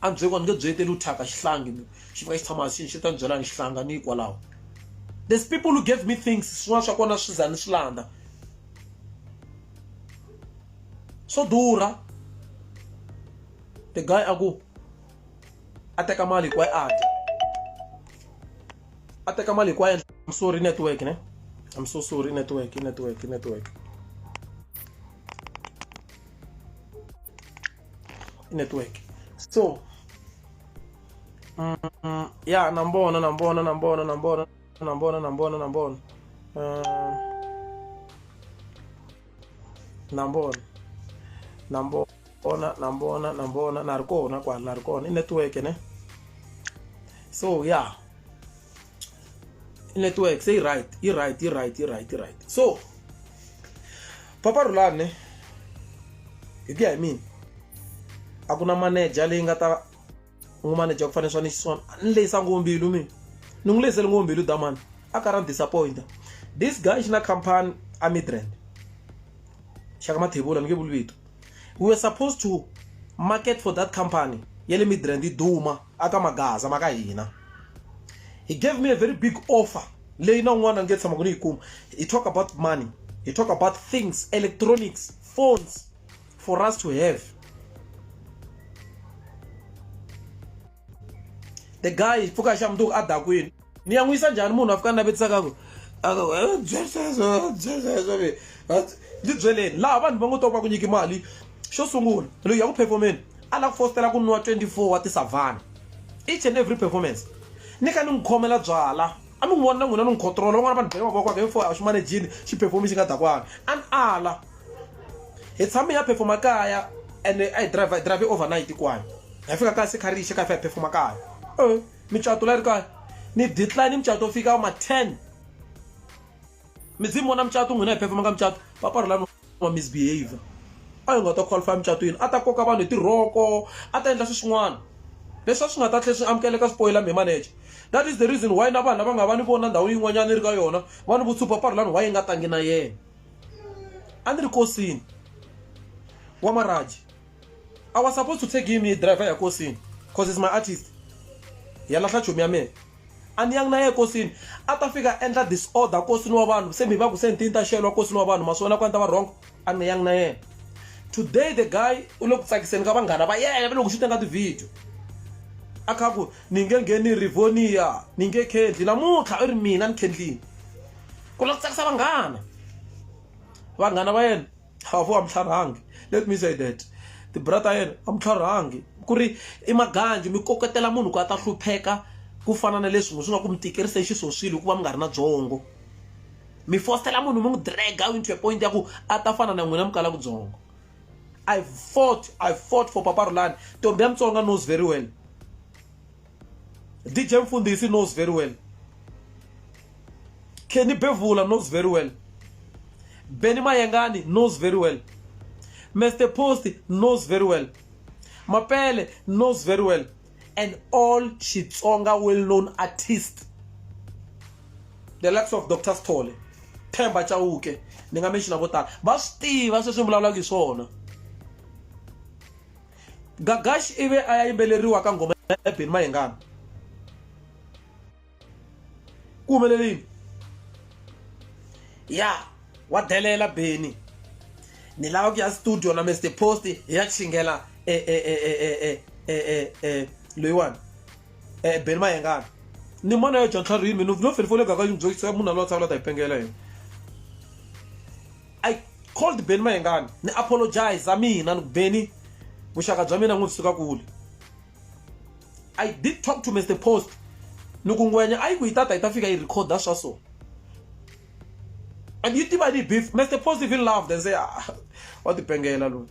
and byekwa ni nge byeteli u thyaka xihlangi xi fika xi tshama xi ta ni byela ni xihlanga ni kwalaho. There's people who gave me things swin'wana swa kona swi za ni swi landa so durha the guy aku a teka mali hinkwayo a teka mali hinkwayo. I'm sorry network ne I'm so sorry network so yeah nambona nari kona kwala nari kona i network ne so yeah i network say right so Papa Rhulani hi ku ya hi mina a ku na manager leyi nga ta n'wi manager ku fanele swa ni xiswona ni leyisa ngombilu mina ni n'wi leyisele ngombilu damani a ka ra disappointa this guy xi na company a Midrand xaka mathebula ni nge vuli vito. We were supposed to market for that company yele Midrand duma aka magaza maka hina. He gave me a very big offer leyi na un'wana nge tshama ku ni yi kuma. He talk about money, he talk about things, electronics, phones for us to have. The guy fuka xa mntu a dakwini ni ya n'wisa njhani munhu a fika na vetisaka ku ndi byeleni laha vanhu va ngo to va ku nyiki mali xo sungula loyi ya ku performeni a la ku fostela ku nwa 24 wa tisavana each and every performance ni ka ni n'wi khomela byala a mi n'wi vona na n'wina ni n'wi control van'wana vanhu bela mavoko ake for a xi manejini xi performi xi nga dakwana a ni ala hi tshame ya performa kaya and I drive overnight kwayo hi fika kaya se kharixe ka fa hi performa kaya micato la ri kaya ni decline micato fika ma 10 midzimu na micato n'wina hi performa ka micato Papa Rhulani wa misbehavior a hi nga ta qualify micato yini a ta koka vanhu hi tirhoko a ta endla swin'wana leswi swi nga ta tlhe swi amukeleka spoiler mi manager. That is the reason why na vanhu lava nga va ni vona ndhawu yin'wanyana ri ka yona va ni vutsu Papa Rhulani wa yi nga tangi na yena a ni ri kosini wa Maraji. I was supposed to take him driver ya kosini because it's my artist yalahla chomi ya mina ani yang na ye kosini ata fika endla disorder kosini wa vanhu se mi va ku sentinta shelwa kosini wa vanhu masona kwanta va wrong ani yang na ye today the guy u lo ku tsakiseni ka vanghana va yena va lo ku xuta nga ti-video akaku ni nge ngheni Rivonia ni nge khendli namuntlha u ri mina ni khendlini ku la ku tsakisa vanghana va yena hafu amtlharangi let me say that the brother yena amtlharangi ku ri i maganji mi kokotela munhu ku ata hlupheka ku fana na leswi swi nga ku mi tikerisa xisoswilo hikuva mi nga ri na dzongo mi fostela munhu mi n'wi drag into a point ya ku a ta fana na n'wina mi kala ku dzongo I fought for Papa Rhulani. Ntombi ya Mutsonga knows very well. DJ Mfundisi knows very well. Kenny Bevula knows very well. Benny Mayengani knows very well. Mr. Posty knows very well. Mapele knows very well. And all Xitsonga well-known artists. The likes of Dr. Stole, Themba Chauke, ni nga mention votala. Va swi tiva sweswi vulavulaka hi swona. Gagash ive aya yimbeleriwa ka ngoma ya Benny Mayengani. Ku humelelini? Ya, wa delela Benny. Ni lava ku ya studio na Mr. Posty ya chingela loyiwani Benny Mayengani. Ni mona yo John Tlharini mina no felifole Gagash ngizokutsa munhu lo tsavula ta ipengela yena. I called Benny Mayengani ni apologize mina no Benny vuxaka bya mina n'wi suka kule. I did talk to Mr. Post loko ngwenya ayi ku itata ita fika yi recorda swa so and you tiva ni beef. Mr. Post even laughed and say what the pengela lo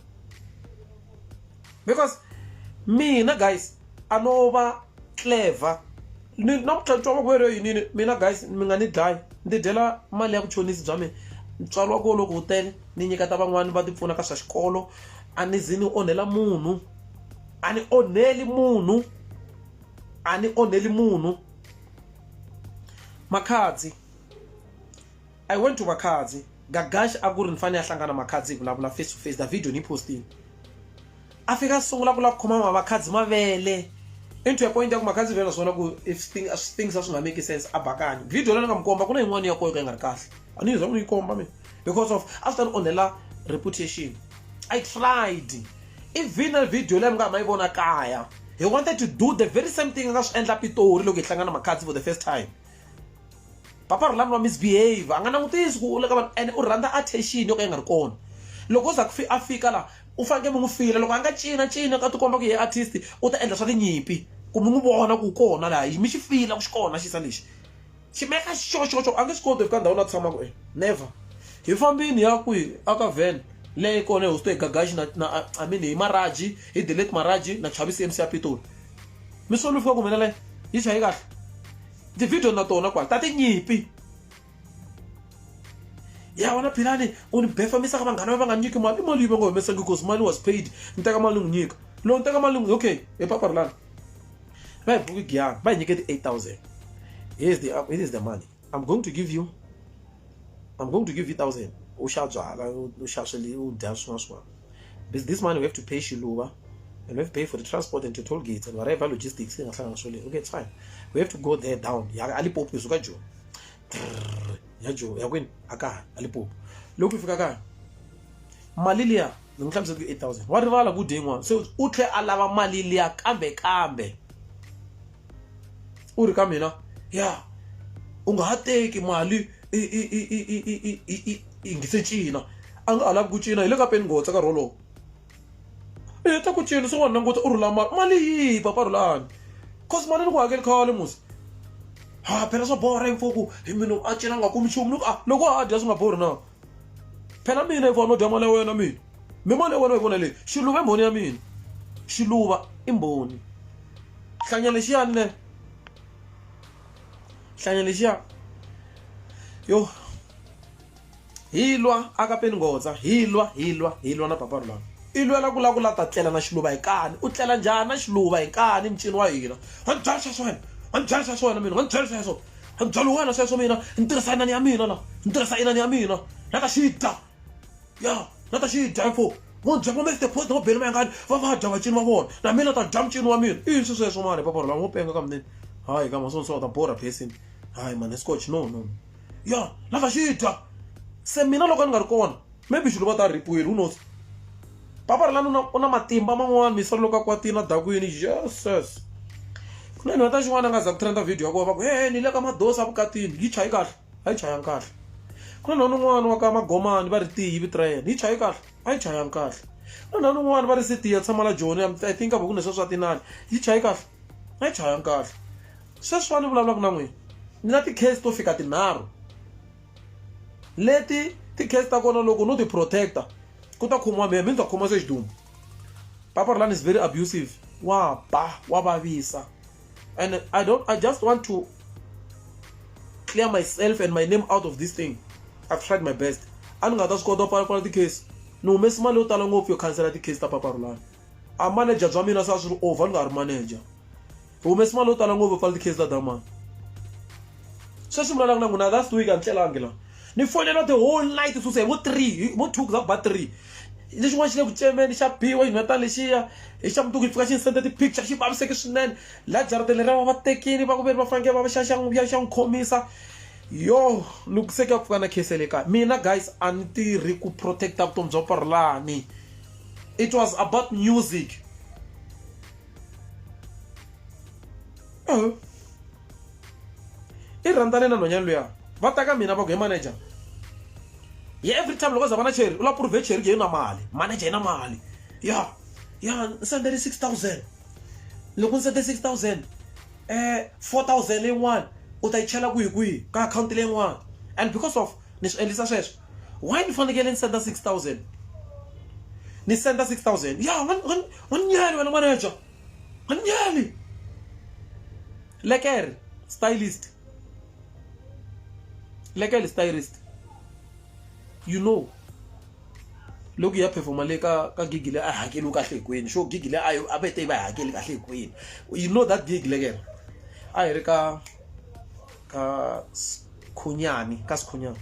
because mina guys anova clever ni namtlantshwa kwero yini mina guys mi nga ni dlaya ndi dela mali ya kuchonisi bya mina ntswalo wa ko loko hotele ni nyika ta van'wani va ti pfuna ka swa xikolo ani zini onhela munhu ani onheli munhu Makhadzi. I went to Makhadzi. Gagash akuri nifani ya hlangana Makhadzi vulavula face to face the video ni posting afika sungula kula khoma Makhadzi mavele into ya point ya ku Makhadzi vela swona ku if things are not making sense abakanye video lana ngamkomba kuna yin'wana ya koyo ka nga ri kahle ani za n'wi komba mina because of after onhela reputation. I tried. Even a video leyi nga mayivona kaya. He wanted to do the very same thing nga swi endla Pitori loko hi hlangana Makhadzi for the first time. Papa Rhulani wa misbehave. Anga langutisi ku leka vanhu and u rhandza attention yo ka yi nga ri kona. Loko za ku afika la u fanele mi n'wi fila loko anga cina ka tikomba ku ye artist u ta endla swa tinyimpi ku mi n'wi vona ku kona laha mi xi fila ku xi kona xisa lexi. Xi meka xoxoxo anga swi koti fika ndhawu na tshama ku never. Hi fambini ya kwihi aka van leyi kona hi hosto Gagash na I mean hi Maraji hi delete Maraji na Chavisi MC ya Pitori. Mi solo fika ku mina le yi chayi kahle. The video na tona kwa tati nyipi. Ya wana Philani uni befamisa ka vanghana va nga nyiki mali yi va nga humesa because money was paid. Nteka mali n'wi nyika. Lo nteka mali n'wi okay hi Papa Rhulani. Va hi buki giyani va hi nyike 8,000. Here's the money. I'm going to give you 1,000. But this money we have to pay Shiluba and we have to pay for the transport and the toll gates and whatever logistics. Okay, it's fine. We have to go there down. Alipopu is ukajo. Yajo, yawin, aka, alipopu. Look if aka. Malilia, the claims of 8,000. What are all good doing one? So utre alava malilia kambe. Uri kamina. Yeah. Unga hateki mali ingisechina anga alab kuchina ile ka pen ngotsa ka rolo ta kuchina so wana ngotsa urula mali Papa Rhulani cause mali ni ku hakela khale musi ha phela swo bora imfoku hi mina a cina nga kumi chumu loko a dya swi nga bori na phela mina i vona dya mali ya wena mina mi mali ya wena yi vona leyi Xiluva i mbhoni ya mina Xiluva i mbhoni hlanya lexiyani le hlanya lexiya yo hilwa aka peni ngotsa hilwa na Papa Rhulani ilwela kula ta tlela na Xiluva hikani u tlela njhani na Xiluva hikani mcini wa hina anjalisa swena mina anjalisa swona anjalo wena sweswo mina ntirhisa inani ya mina la ntirhisa inani ya mina na ta xita ya na ta xita info ngonje ngomeke the post ngobhela mangani vavadya vacini va vona na mina ta dya mcini wa mina i swi sweswo mani papa Rhulani ngopenga ka mina hayi kama so ta bora person hayi man scotch no ya lava xidya se mina loko ni nga ri kona maybe xilo va ta ripuwile who knows papa Rhulani una matimba man'wana misalo loko a kwatini a dakwini jesus kuna ni wata xin'wana nga za ku trenda video ya kona va ku ni le ka madosa vukatini yi chayi kahle a yi chayanga kahle kuna na un'wana wa ka magomani va ri tihi vito ra yena yi chayi kahle a yi chayanga kahle kuna na un'wana va ri sitiya tshama la joni I think a va ku ne sweswo swa tinani yi chayi kahle a yi chayanga kahle sweswiwani vulavulaka na n'wina ni na ti-case to fika tinharhu leti ti-case ta kona loko no ti protector ku ta khomiwa mehe mi ni ta khoma se xiduma papa Rhulani is very abusive wa ba wa vavisa and I just want to clear myself and my name out of this thing. I've tried my best. And nga ta swi kota pala ti-case ni humesi mali yo tala ngopfu yo khansela ti-case ta papa Rhulani a manager bya mina sa swi ri over ni nga ri manager hi humesi mali yo tala ngopfu pala ti-case ta damani sweswi vulavulaka na n'wina last week a ni tlelangi la ni fonela the whole night suse vo 3 vo 2 za ba 3 lexin'wana xi le ku cemeni xa biwa hi nhwetani lexiya hi xa mundzuku hi fika xi ni senda ti-picture xi vaviseke swinene la jarateni leriya va tekini va ku ve ri va fanekele va xa n'wi khomisa yo ni ku seke a pfuka na case le kaya mina guys a ni tirhi ku protecta vutomi bya papa Rhulani it was about music i rhandzane na nhwanyana luya va ta ka mina va ku hi manager every time loko za va na cherry u la prove cherry yi na mali manager yi na mali ya ni sendele 6,000 loko ni sende 6,000 4,000 yin'wana u ta yi chela kwihi ka account leyin'wana and because of ni swi endlisa sweswo why ni fanekele ni senda 6,000 ni senda 6,000 ya wanyali wena manager wanyali lekere stylist you know loko ya performa le ka gig le a hakeli kahle kwini sho gig le a bete ba hakeli kahle kwini you know that gig lekere a hi ri ka Khunyani ka Sikhunyani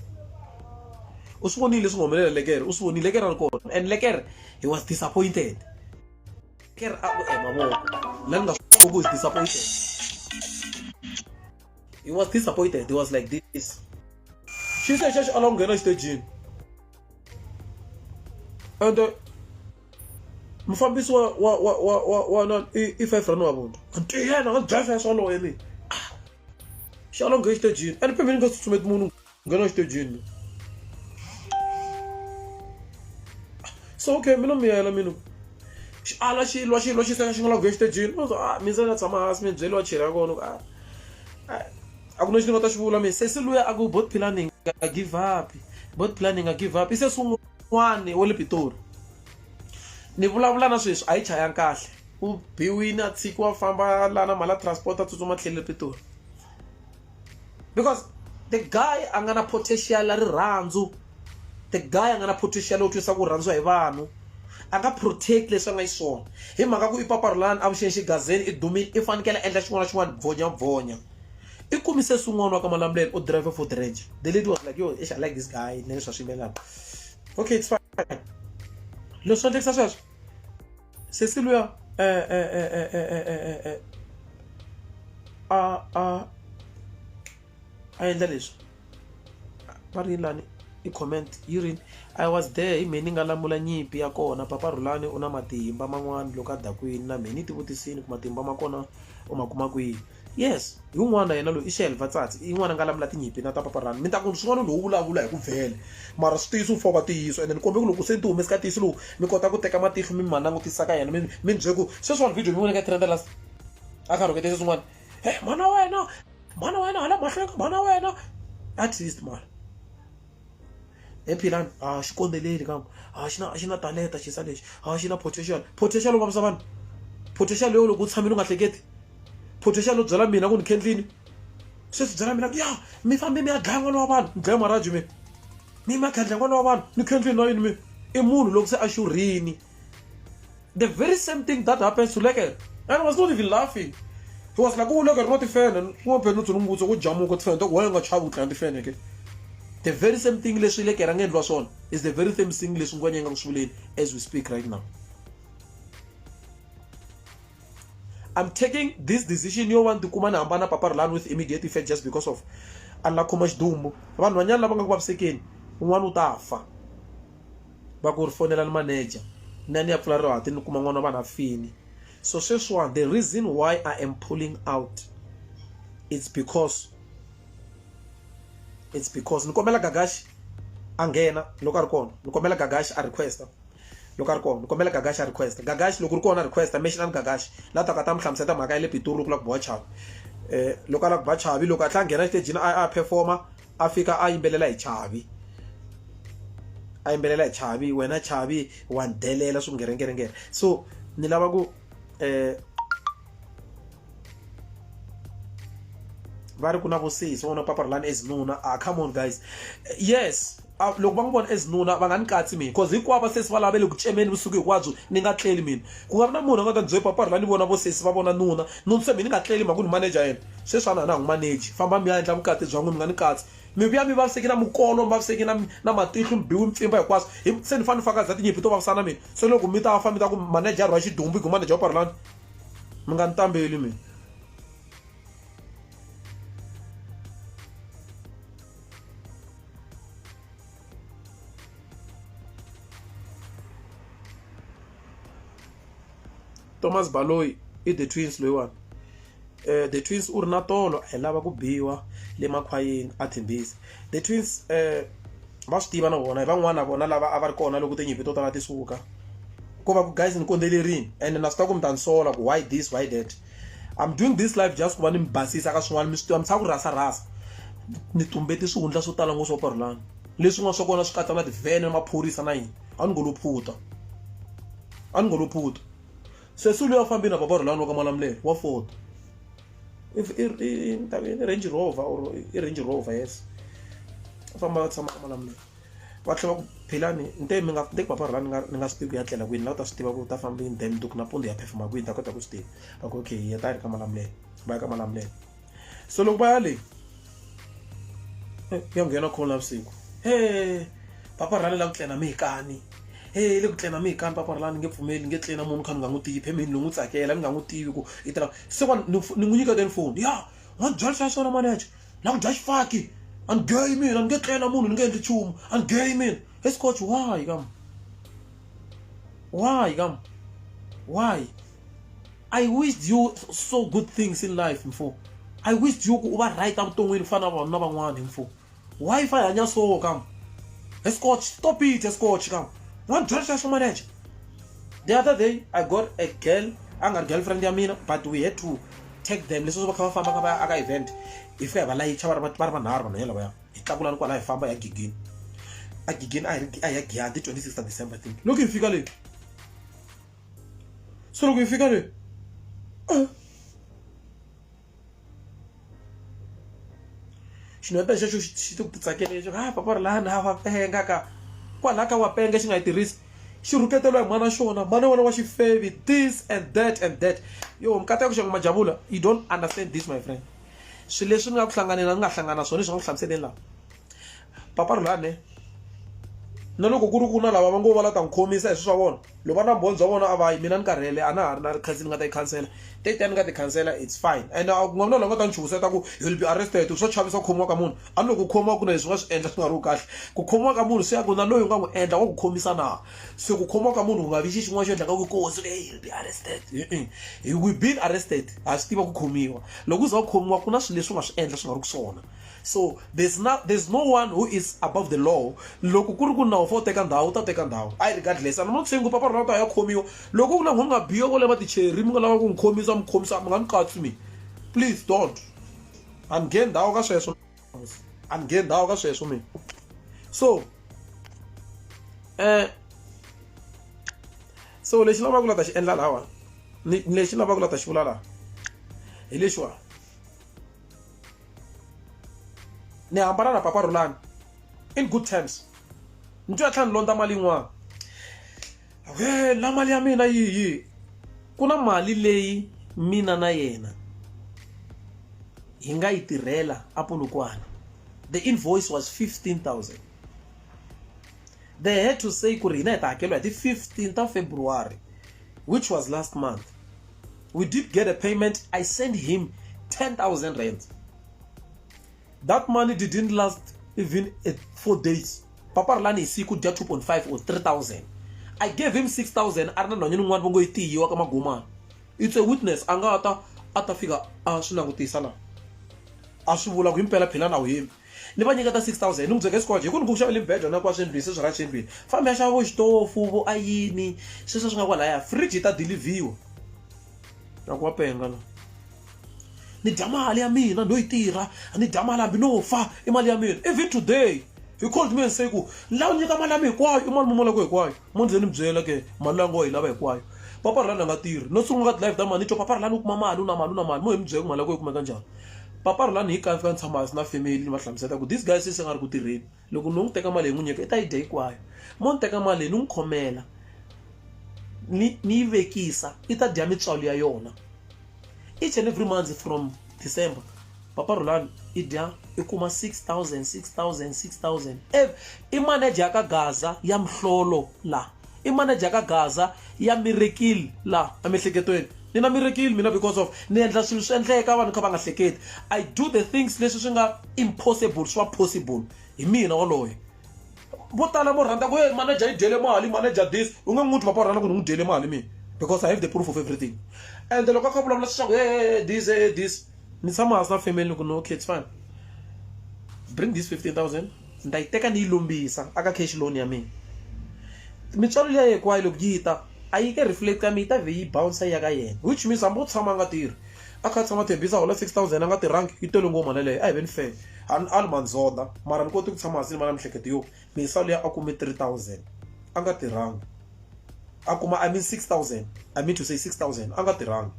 u swi vonile swi ngomelela lekere u swi vonile lekere a ri kona and lekere he was disappointed lekere mavoko la nga swi ku disappointed he was disappointed he was like this she said she along nghena stagini and mufambisi wa na i5 rand wa vona anti yena nga drive solo yemi she along nghena stagini and pe mina nga tsutsumeti munhu nghena stagini so okay mina miyela mina ala xilwa xi seka xi nga la nghena stagini mina na tshama hansi mi byeliwa chela ya kona a ku na xi nga ta xi vula mina se luya a ku both planning a give up ise swin'wana wa le Pitori ni vulavula na sweswi a yi chayanga kahle u biwini a tshiki wa famba lana mala transport a tsutsuma tlhele Pitori because the guy a nga na potential ya rirhandzu the guy a nga na potential yo twisa ku rhandziwa hi vanhu a nga protect leswi a nga yiswona hi mhaka ku i papa Rhulani a vuxeni xigazeni i dumile i fanekele endla xin'wana na xin'wana bvonya i kumise swin'wana wa ka Malambuleni u drive for the range the lady was like yo I like this guy ne swa swimilana okay it's fine leswi endlekisa sweswo se luya a endla leswi va ri lani i comment yi ri I was there hi me ni nga lamula nyimpi ya kona papa Rhulani u na matimba man'wana loko a dakwini na me ni ti vutisini ku matimba ma kona u ma kuma kwihi yes yin'wana yena loyi i xelva tsatsi yin'wana nga lamula tinyimpi na ta papa Rhulani mi ta ku swin'wana lowu vulavula hi ku vhele mara swi tiyiso u fova tiyiso and ni kombe ku loko se ni ti humesi ka tiyiso lowu mi kota ku teka matihlo mi ma langutisa ka yena mi bye ku sweswiwani video mi vone ka trend last a kha rhokete swin'wana mana wena hala mahlweni mana wena at least man Philani xi kondeleli kambe xi na talenta xi sa lexi xi na potential u vavisa vanhu potential yo loko u tshamile u nga hleketi potential yo byala mina ku ni khendlini sweswi byala mina ya mi fambe mi ya dlaya n'wana wa vanhu ni dlaya maraju mi ma khandla n'wana wa vanhu ni khendlini na yini mi i munhu loko se a xurhini the very same thing that happens to Lekere and I was not even laughing he was like Lekere not fan and ngo phela uthi ngumbuzo ku jamuka tifana to wena nga chavu tlanga tifana ke The very same thing leswi le keranga endliwa swona is the very same thing leswi ngwanya nga kuswileni as we speak right now. I'm taking this decision yo want to kuma na hambana papa Rhulani with immediate effect just because of alla khoma xidumbu. Vanhu vanyana lava nga ku vavisekeni un'wana u ta fa va ku ri fonela ni manager nani ya pfula rihati ni kuma n'wana va na fini. So sweswiwani the reason why I am pulling out it's because ni kombela Gagashi a nghena loko a ri kona, ni kombela Gagashi a requesta loko a ri kona, ni kombela Gagashi a requesta. Gagashi loko ri kona requesta mention Gagashi la ta ka ta mi hlamuseta mhaka ya le Pitori ku la ku boha chavi. Loko a la ku ba chavi loko a tlha nghena xitejini a performa a fika a yimbelela hi chavi, a yimbelela hi chavi, wena chavi wa ndelela swi ngerengere. So ni lava ku va ri ku na vosesi vona papa Rhulani as nuna. Come on guys, yes loko va n'wi vona as nuna va nga ni katsi mina because hinkwavo sesi va lavele ku cemeni vusiku hinkwabyo ni nga tleli mina. Ku nga ri na munhu a nga ta byela papa Rhulani vona vosesi va vona nuna se mina ni nga tleli mhaka ku ni manager yena. Sweswi a na n'wi manage famba mi ya endla vukati bya n'wina mi nga ni katsi. Mi vuya mi vaviseki na mukolo, mi vaviseki na matihlo, mi biwi mpfimba hinkwaswo se ni fanele ni faka za tinyimpi to vavisana mina. So loko mi ta fa mi ta ku manager wa xidumbu ku manager wa papa Rhulani mi nga ni tambeli mina. Thomas Baloyi i the twins loyiwani. The twins u ri na tolo a hi lava ku biwa le makhwayeni a Thembisi. The twins va swi tiva na vona hi van'wana vona lava a va ri kona loko tinyimpi to tala ti suka ko va ku guys ni kondzelerini and na swi tiva ku mi ta ni sola ku why this why that. I'm doing this live just ku va ni mi basisa ka swin'wana mi swi tiva mi tshama ku rasa ni tumbeti swihundla swo tala ngopfu swa papa Rhulani leswi nga swa kona swi katsa na tivhene na maphorisa na yini. A ni ngo lo phuta sweswi loyi a fambi na papa Rhulani wa ka Malamulele wa foto i Range Rover or i Range Rover yes a famba a tshama ka Malamulele. Va tlhela va ku Philani nte mi nga teki papa Rhulani ni nga swi tivi ku ya tlela kwini la u ta swi tiva ku ta famba in them duk nampundzu ya phefuma kwini ta kota ku swi tiva. Va ku okay ya ta ri ka Malamulele va ya ka Malamulele. So loko va ya le ya nghena call navusiku papa Rhulani la ku tlela mihikani le ku tlela mihikani papa Rhulani nge pfumeli nge tleli na munhu kha ni nga n'wi tivi phemeni ni n'wi tsakela ni nga n'wi tivi ku i tela se ni n'wi nyika den phone ya wa byela swa swona manager la ku dya xifaki a ni gay mina ni nge tlela na munhu ni nge endli nchumu a ni gay mina. Hey coach why I wished you so good things in life mfo. I wished you ku va right evuton'wini ku fana na vanhu na van'wana mfo. Why fa hanya so kam. Hey coach stop it hey coach kam. One judge manager. The other day I got a girl, a girlfriend ya mina, but we had to take them. Leswi va kha va famba ka aka event. If ever la yicha va vanharhu vanhu lava ya. Hi tlakula ni kwala hi famba ya gigini. A gigini a ya Giyani 26th December I think. Loko hi fika le. So loko hi fika le. Xin'wana xexo xi ti tsakele xo papa Rhulani ha va penga ka kwala ka wa penga xi nga yi tirhisi xi rhuketeliwa hi mhana xona mhana wena wa xifevi this and that. Yo mkata ya ku xanga majabula you don't understand this my friend. Swilo leswi ni nga ku hlanganela ni nga hlangana swona leswi nga ku hlamuseleni laha papa Rhulani na loko ku ri ku na lava va ngo va la ta n'wi khomisa hi swi swa vona loko va na mbhoni bya vona a va yi mina ni karhele a na ha ri na khansi ni nga ta yi khansela tete ni nga ti khansela it's fine and ku nga na lava nga ta ni chuhiseta ku you'll be arrested swo chavisa ku khomiwa ka munhu a ni loko ku khomiwa ku na leswi nga swi endla swi nga ri ku kahle ku khomiwa ka munhu se ya ku na loyi u nga n'wi endla wa ku khomisa na se ku khomiwa ka munhu ku nga vi xi xin'wana xo endla ka ku kosi you'll be arrested we been arrested ha swi tiva ku khomiwa loko u za ku khomiwa ku na swilo leswi u nga swi endla swi nga ri ku swona. So there's no one who is above the law. Loko ku ri ku nawu fo teka ndhawu ta teka ndhawu regardless and I'm not saying ku papa Rhulani ta ya khomiwa loko ku na n'wana nga biwa ko le maticheri mi nga lava ku n'wi khomisa mi khomisa mi nga ni katsi mi please don't a ni nge ndhawu ka sweswo mi. So so lexi lavaka ku la ta xi endla lawa lexi lavaka ku la ta xi vula laha hi lexiwa ni hambana na papa Rhulani in good terms. Ni twa tlhani londa mali yin'wana la mali ya mina yi ku na mali leyi mina na yena hi nga yi tirhela a Polokwane The invoice was 15,000. They had to say Kurina Takelo the 15th of February, which was last month. We did get a payment. I sent him 10,000 rand. That money didn't last even 4 days. Papa Rhulani is could get 2.5 or 3,000. I gave him 6,000. It's a witness. Anga ata figure asuna asuvula kwimpela phela nawo yimi nibanyekata 6,000 umzeke squad yikuni kukushavela imbhedo na kwashendlini sezora shendlini fambe yashavo xitofu vo ayini sweswo swi nga kwala ya fridge ta deliviwa nakuwa penga na ni dya mali ya mina no yi tirha ni dya mali hambi no fa I mali ya mina. Even today he called me and say ku la nyika mali ya mina hinkwayo I mali mumula ku hinkwayo mo ndzi ni byela ke mali lango yi lava hinkwayo. Papa Rhulani nga tirhi no sungula ka life ta mani to Papa Rhulani u kuma mali una mali mo hi byela ku mali ku yi kuma kanjani. Papa Rhulani hi ka tshama na family ni va hlamuseta ku this guy se nga ri ku tirheni loko no n'wi teka mali hi n'wi nyika I ta yi dya hinkwayo mo ni teka mali ni n'wi khomela ni yi vekisa I ta dya mitswalo ya yona. Each and every month from December Papa Rhulani I dya I kuma 6,000 I manager ka Gaza ya mhlolo la I manager ka Gaza ya miracle la amihleketweni. Nina miracle mina because of ni endla swilo swi endleka vanhu kha va nga hleketi. I do the things leswi swi nga impossible swa possible hi mina woloye. Vo tala mo rhandza ku manager I dyele mali manager this u nge n'wi Papa Rhulani ku ni n'wi dyele mali mina because I have the proof of everything. And loko a kha vulavula leswaku this ni tshama hansi na family ku no okay it's fine. Bring this 15,000 ndayiteka ni yi lombisa aka cash loan ya mina. Mitswalo leyi hinkwayo loko yi ta a yi ke reflect ka mina ta ve yi bounce ya ka yena which means hambi u tshama nga tirhi a kha tshama tembisa hola 6,000 a nga tirhangi yi tele ngoma na leyo a hi veni fair a ni mandzonda mara ni koti ku tshama hansi ni va na mihleketo yo misa leyi a kume 3,000 a nga tirhangi a kuma I mean 6,000 I mean to say 6,000 a nga tirhangi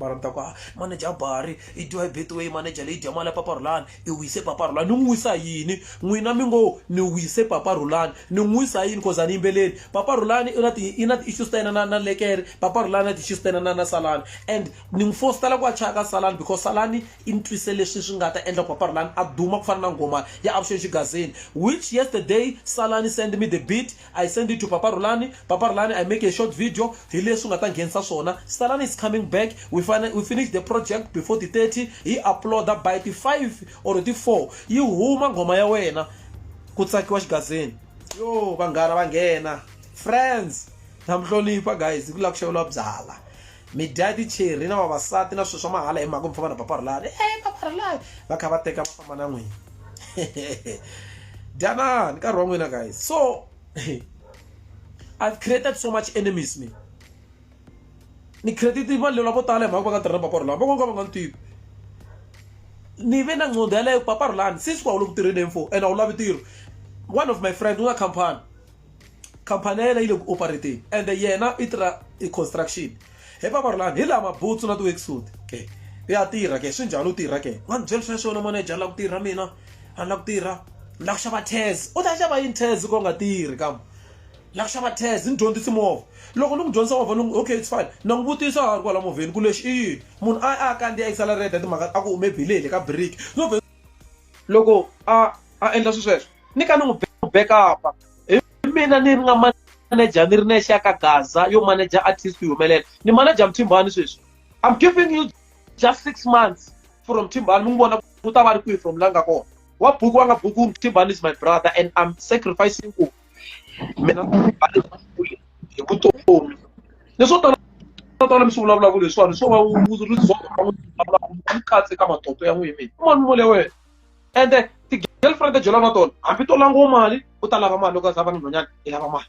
mara mta ku manager Barry I dyiwa Betway manager leyi dya mali ya Papa Rhulani I wise Papa Rhulani ni n'wi wisa yini n'wina mi ngo ni wise Papa Rhulani ni n'wi wisa yini cause a ni yimbeleli Papa Rhulani I na ti-issues ta yena na lekere Papa Rhulani na ti-issues ta yena na Salani and ni n'wi fostela ku a chaka Salani because Salani I ni twise leswi swi nga ta endla Papa Rhulani a duma ku fana na ngoma ya Avuxeni Xigazeni which yesterday Salani send me the beat I send it to Papa Rhulani I make a short video hi leswi nga ta nghenisa swona Salani is coming back we finish the project before the 30 he upload that by the 5 or the 4 yi huma ngoma ya wena ku tsakiwa Xigazeni yo vanghana va nghena friends na mhlonipha guys ku la ku xewela byala mi dya ticheri na vavasati na swilo swa mahala hi mhaka mi famba na Papa Rhulani Papa Rhulani va kha va teka va famba na n'wina dyanani nkarhi wa n'wina guys. So I've created so much enemies me ni credit mali leyi vo tala hi mhaka va nga tirha na Papa Rhulani va nga ni tivi ni ve na ngcondo yaleyo Papa Rhulani since wa u le ku tirheni M4 and a wu lavi ntirho. One of my friends u na khampani ya yena yi le ku operateni and yena I tirha I construction he Papa Rhulani hi lama mabutsu na ti-worksuit ke ya tirha ke swi njhani u tirha ke wa ni byela sweswo na manager la ku tirha mina a ni la ku tirha ni la ku xava tez u ta xava yini tez ko nga tirhi kambe la ku xava tez ni dyondzisi movha loko ni n'wi dyondzisa movha okay it's fine na n'wi vutisa a ri kwala movheni ku lexi I yini munhu a kandziya accelerator timhaka a ku hume bilele ka brick no loko a endla swilo sweswo ni ka ni n'wi backup hi mina ni ri nga manager ni ri nexe ya ka Gaza yo manager artist ku humelela ni manager Mthimbani sweswi I'm giving you just 6 months from Mthimbani mi n'wi vona ku ta va ri kwihi from la nga kona wa buku wa nga buku Mthimbani is my brother and I'm sacrificing ku mina hi vutomi leswo tala mi swi vulavulaka leswiwani swo va katse ka matoto ya n'wini mani mole wena and ti-girlfriend byela na tona hambi to langiwa mali u ta lava mali loko za va na nhwanyana I lava mali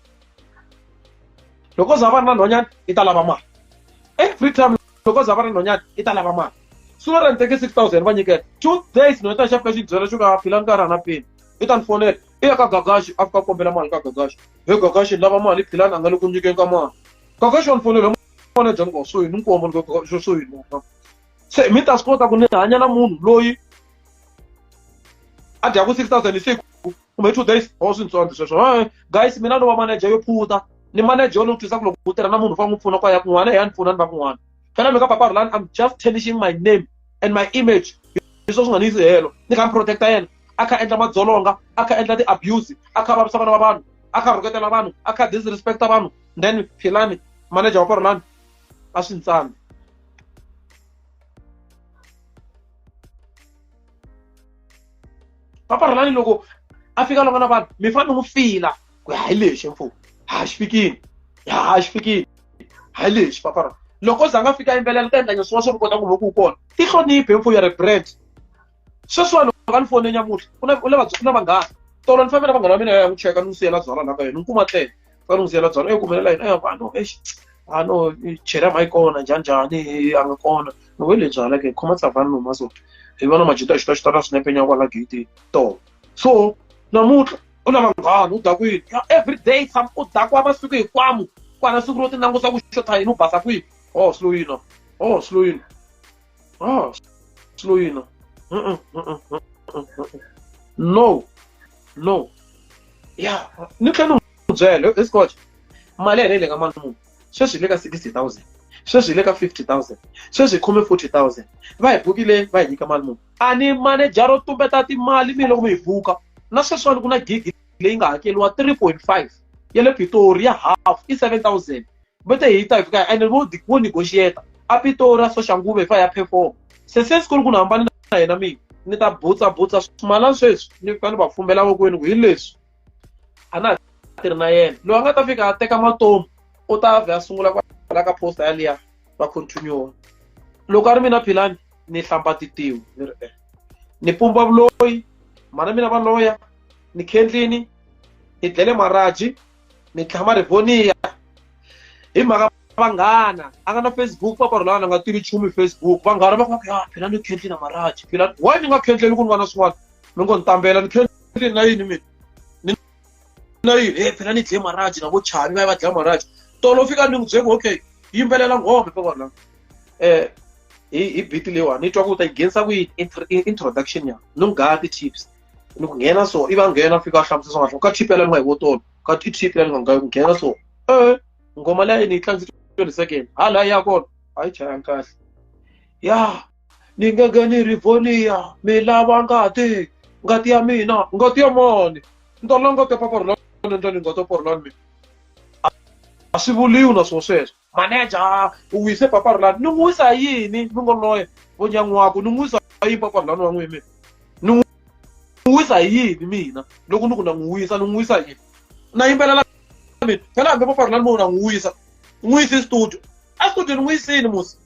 loko za va na nhwanyana I ta lava mali every time loko za va na nhwanyana I ta lava mali sooner than teke 6,000 va nyikela 2 days no ta xafika xibyela xo ka Philani nkarhi na peni I ta ni fonela I ya ka Gagashi a fika kombela mali ka Gagashi he Gagashi lava mali Philani a nga le ku nyikeni ka mali Gagashi wa ni fonela manager ni ngo so yini ni komba ni ngo so yini se mi ta swi kota ku ni hanya na munhu loyi a dyaku 6,000 hi siku kumbe 2 days a swi ntswandzi sweswo guys mina no va manager yo phuta ni manager yo ni twisa ku loko u tirha na munhu fa n'wi pfuna kwa ya kun'wana hi ya ni pfuna ni va kun'wana phela mi ka Papa Rhulani I'm just tarnishing my name and my image hi sweswo swi nga ni yisi helo ni kha ni protecta yena aka endla madzolonga, aka endla ti-abuse, aka vavisa vana va vanhu, aka rhuketela vanhu, aka disrespecta vanhu. Then Philani, manager wa Rhulani, a swi ntsana. Papa Rhulani loko a fika loko na vanhu, mi fanele n'wi fila ku hi lexi mfu, ha xi fikini, ha xi fikini, hi lexi Papa Rhulani. Loko za nga fika yimbelela ta endla nyosiwa swi kota ku ku kona. Ti hloniphe mfu ya ri brand. Sweswiwani loko a ni fone nyamuhla, ku na vanghana. Tolo ni fambela vanghana va mina ya n'wi cheka ni n'wi siyela byalwa laha ka yena, ni kuma tele. Ka ni n'wi siyela byalwa, kumelela yini, vanhu no chera ma yi kona njhani a nga kona. Ni wele byalwa ke khoma tsavani noma so. Hi vona majito ya xitalo swinepe nya kwala gate to. So namuntlha u na vanghana u dakwini. Every day u dakwa masiku hinkwawo. Kwana siku ro ti langusa ku xota yini u basa kwihi. Oh slow ina. Oh slow ina. Oh slow ina. No. No. Yeah, ni tlhela ni byela escotch. Mali ya le ka mali muni. Sweswi le ka 60,000. Sweswi le ka 50,000. Sweswi khome 40,000. Va hi bukile va hi nyika mali muni. A ni manager ro tumbeta timali mi loko mi hi buka. Na sweswiwani ku na gig leyi nga hakeriwa 3.5 ya le Pitori ya half i 7,000. Bete hi ta fika and wo negotiate. A Pitori a Soshanguve fa ya perform. Se school ku na hambana na yena mina. Ni ta butsa swimala sweswi ni fika ni va fumbela vokweni ku hi leswi a na tirhi na yena loyi a nga ta fika a teka matomu u ta vhe a sungula kwala ka posta yaliya va continue. Loko a ri mina Philani ni hlamba titiwi ni ri ni pumba vuloyi mana mina va loya ni khendlini ni dlele maraji ni tlhama rivoniya hi mhaka vanghana a nga na Facebook Papa Rhulani a nga tivi nchumu Facebook vanghana va ku ya Philani ni khendli na maraji Philani why ni nga khendleli ku ni va na swin'wana mi ngo ni tambela ni khendlini na yini mina na yini Philani dle maraji na vo chavi va dlaya maraji tolo fika ni n'wi byela okay yimbelela ngombe Papa Rhulani hi beat leyiwani ni twa ku ta yi nghenisa ku introduction ya ni nga ti-tips ni ku nghena so i va nghena fika a hlamusisa ngahlwa ka tip yaleyo ni nga yi votolo ka tip leyi ni nga nghena so ngoma leyi ni yi tlangisi 20 second hala ya kona a yi chaya kahle ya ni ngeke ni rivoniya mi lava ngati ya mina ngati ya mani ni ta langa ka Papa Rhulani ndani ngati ya Papa Rhulani mina a swi vuliwi na swo sweswo manager u wise Papa Rhulani ni n'wi wisa yini mi ngo loye vo nyan'wako ni n'wi wisa yini Papa Rhulani wa n'wina mina ni wisa yini mina loko ni ku na n'wi wisa ni n'wi wisa yini na yimbelela mina phela hambi Papa Rhulani mo na n'wi wisa n'wi yisi studio a studio ni n'wi yisini musi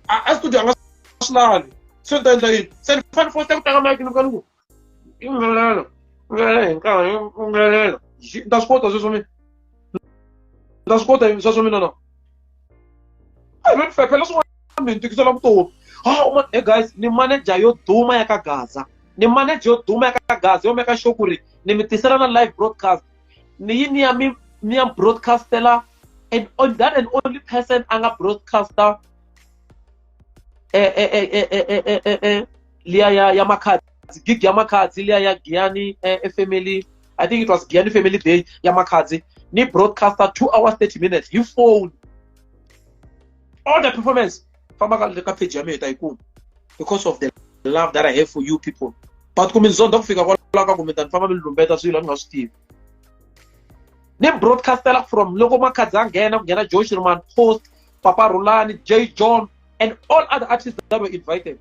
a studio a nga swi lavi swi ta endla yini se ni fanele foste ku teka mike ni ka ni ku yimbelela hi nkarhi yimbelela ni ta swi kota sweswo mina ni ta swi kota sweswo mina na a ni phela swin'wana mi ni tikisela vutomi hey guys ni manager yo duma ya ka Gaza ni manager yo duma ya ka Gaza yo meka sure ku ri ni mi tisela na live broadcast ni yini ya mi ya broadcastela and on that and only person anga broadcaster liya ya Makhadzi gig ya Makhadzi liya ya Giyani family I think it was Giyani family day ya Makhadzi ni broadcaster 2 hours 30 minutes hi phone all the performance famba ka page ya mina ta ikuma because of the love that I have for you people but ku minzonda ku fika kwala ka ku mi ta ni famba mi lumbeta swilo ni nga swi tivi ni broadcastela from loko Makhadzi a nghena ku nghena Josh Roman host Papa Rhulani J John and all other artists that were invited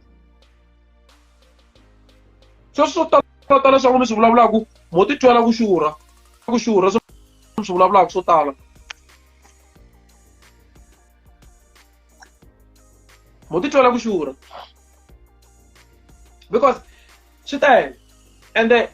so tala swa ku mi swi vulavulaka mo ti twela ku xurha swi vulavulaka swo tala mo ti twela ku xurha because swi tele and a